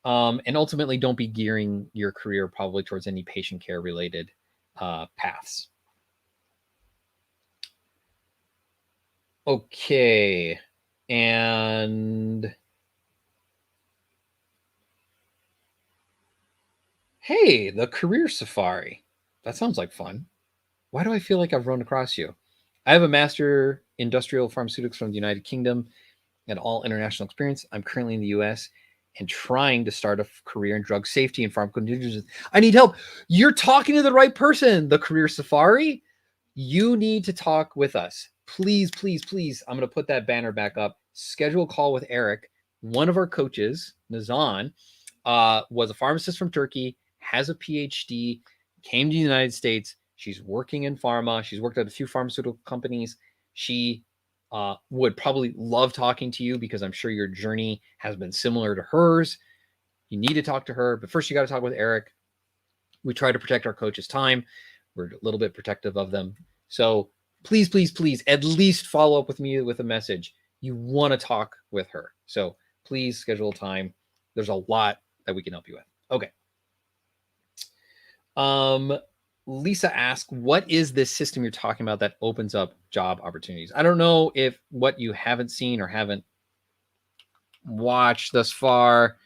And ultimately, don't be gearing your career probably towards any patient care related paths. Okay. And hey, the career safari. That sounds like fun. Why do I feel like I've run across you? I have a master industrial pharmaceutics from the United Kingdom and all international experience. I'm currently in the US and trying to start a career in drug safety and pharmacovigilance. I need help. You're talking to the right person. The Career Safari. You need to talk with us. Please, please, please. I'm going to put that banner back up. Schedule a call with Eric. One of our coaches, Nazan, was a pharmacist from Turkey, has a PhD, came to the United States. She's working in pharma. She's worked at a few pharmaceutical companies. She would probably love talking to you because I'm sure your journey has been similar to hers. You need to talk to her, but first you got to talk with Eric. We try to protect our coaches' time. We're a little bit protective of them. So please, please, please, at least follow up with me with a message. You want to talk with her. So please schedule time. There's a lot that we can help you with. Okay. Lisa asked, what is this system you're talking about that opens up job opportunities? I don't know if what you haven't seen or haven't watched thus far,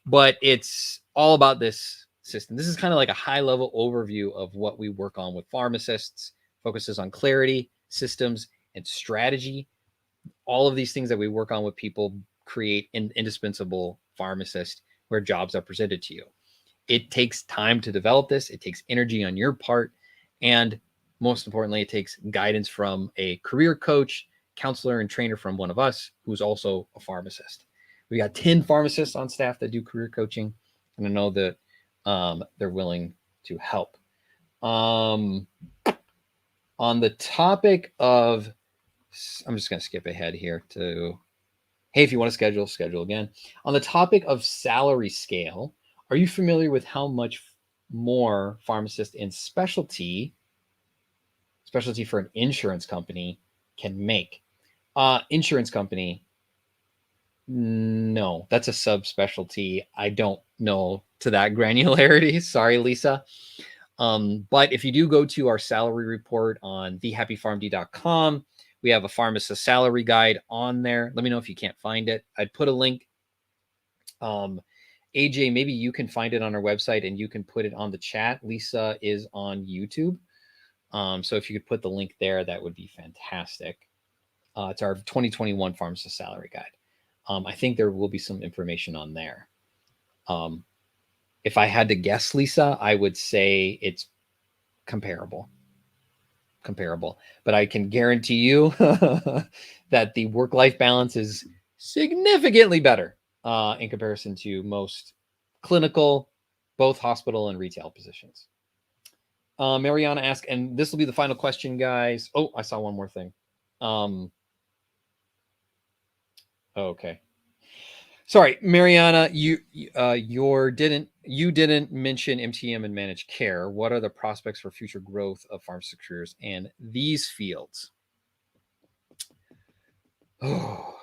but it's all about this system. This is kind of like a high level overview of what we work on with pharmacists, focuses on clarity, systems, and strategy. All of these things that we work on with people create an indispensable pharmacist where jobs are presented to you. It takes time to develop this. It takes energy on your part. And most importantly, it takes guidance from a career coach, counselor, and trainer from one of us who's also a pharmacist. We got 10 pharmacists on staff that do career coaching, and I know that they're willing to help. On the topic of, I'm just going to skip ahead here to, hey, if you want to schedule again. On the topic of salary scale, are you familiar with how much more pharmacists in specialty for an insurance company can make? Insurance company, no, that's a subspecialty. I don't know to that granularity. Sorry, Lisa. But if you do go to our salary report on thehappypharmd.com, we have a pharmacist salary guide on there. Let me know if you can't find it. I'd put a link. AJ, maybe you can find it on our website and you can put it on the chat. Lisa is on YouTube. So if you could put the link there, that would be fantastic. It's our 2021 pharmacist salary guide. I think there will be some information on there. If I had to guess, Lisa, I would say it's comparable, but I can guarantee you that the work-life balance is significantly better in comparison to most clinical, both hospital and retail positions. Mariana asked, and this will be the final question, guys. Oh, I saw one more thing. Okay. Sorry, Mariana, you didn't mention MTM and managed care. What are the prospects for future growth of pharmaceutical careers in these fields? Oh,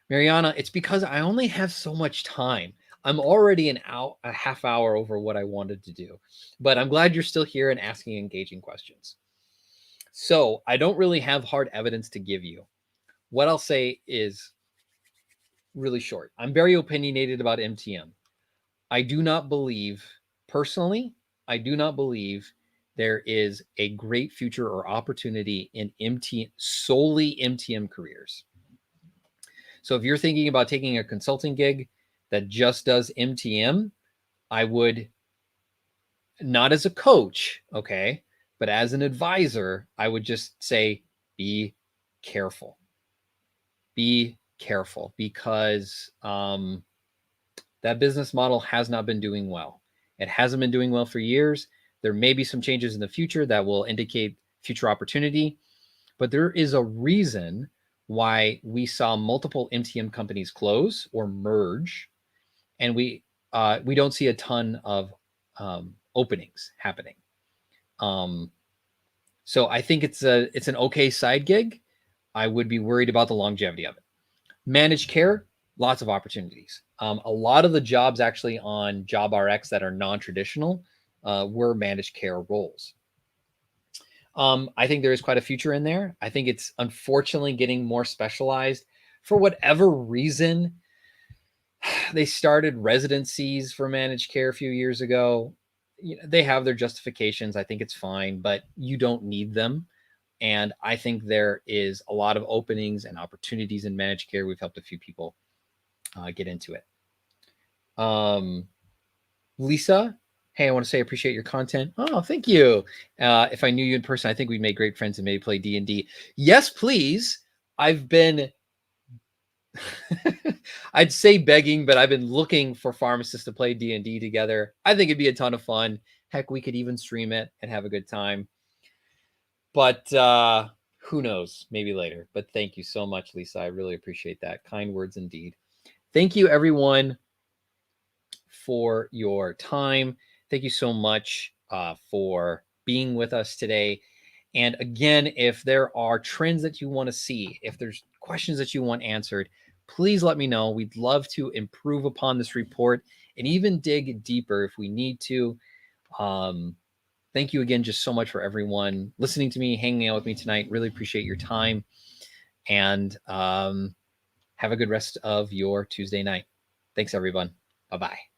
Mariana, it's because I only have so much time. I'm already a half hour over what I wanted to do, but I'm glad you're still here and asking engaging questions. So I don't really have hard evidence to give you. What I'll say is really short. I'm very opinionated about MTM. I do not believe, personally, I do not believe there is a great future or opportunity in solely MTM careers. So if you're thinking about taking a consulting gig that just does MTM, I would, not as a coach, okay, but as an advisor, I would just say, be careful. Be careful, because that business model has not been doing well. It hasn't been doing well for years. There may be some changes in the future that will indicate future opportunity, but there is a reason why we saw multiple MTM companies close or merge, and we don't see a ton of openings happening. So I think it's an okay side gig. I would be worried about the longevity of it. Managed care, lots of opportunities. A lot of the jobs actually on JobRx that are non-traditional were managed care roles. I think there is quite a future in there. I think it's unfortunately getting more specialized. For whatever reason, they started residencies for managed care a few years ago. They have their justifications. I think it's fine, but you don't need them. And I think there is a lot of openings and opportunities in managed care. We've helped a few people get into it. Lisa, hey, I want to say I appreciate your content. Oh, thank you. If I knew you in person, I think we'd make great friends and maybe play D&D. Yes, please. I've been, I'd say begging, but I've been looking for pharmacists to play D&D together. I think it'd be a ton of fun. Heck, we could even stream it and have a good time. But who knows? Maybe later. But thank you so much, Lisa. I really appreciate that. Kind words indeed. Thank you, everyone, for your time. Thank you so much for being with us today. And again, if there are trends that you want to see, if there's questions that you want answered, please let me know. We'd love to improve upon this report and even dig deeper if we need to. Thank you again just so much for everyone listening to me, hanging out with me tonight. Really appreciate your time. And have a good rest of your Tuesday night. Thanks, everyone. Bye-bye.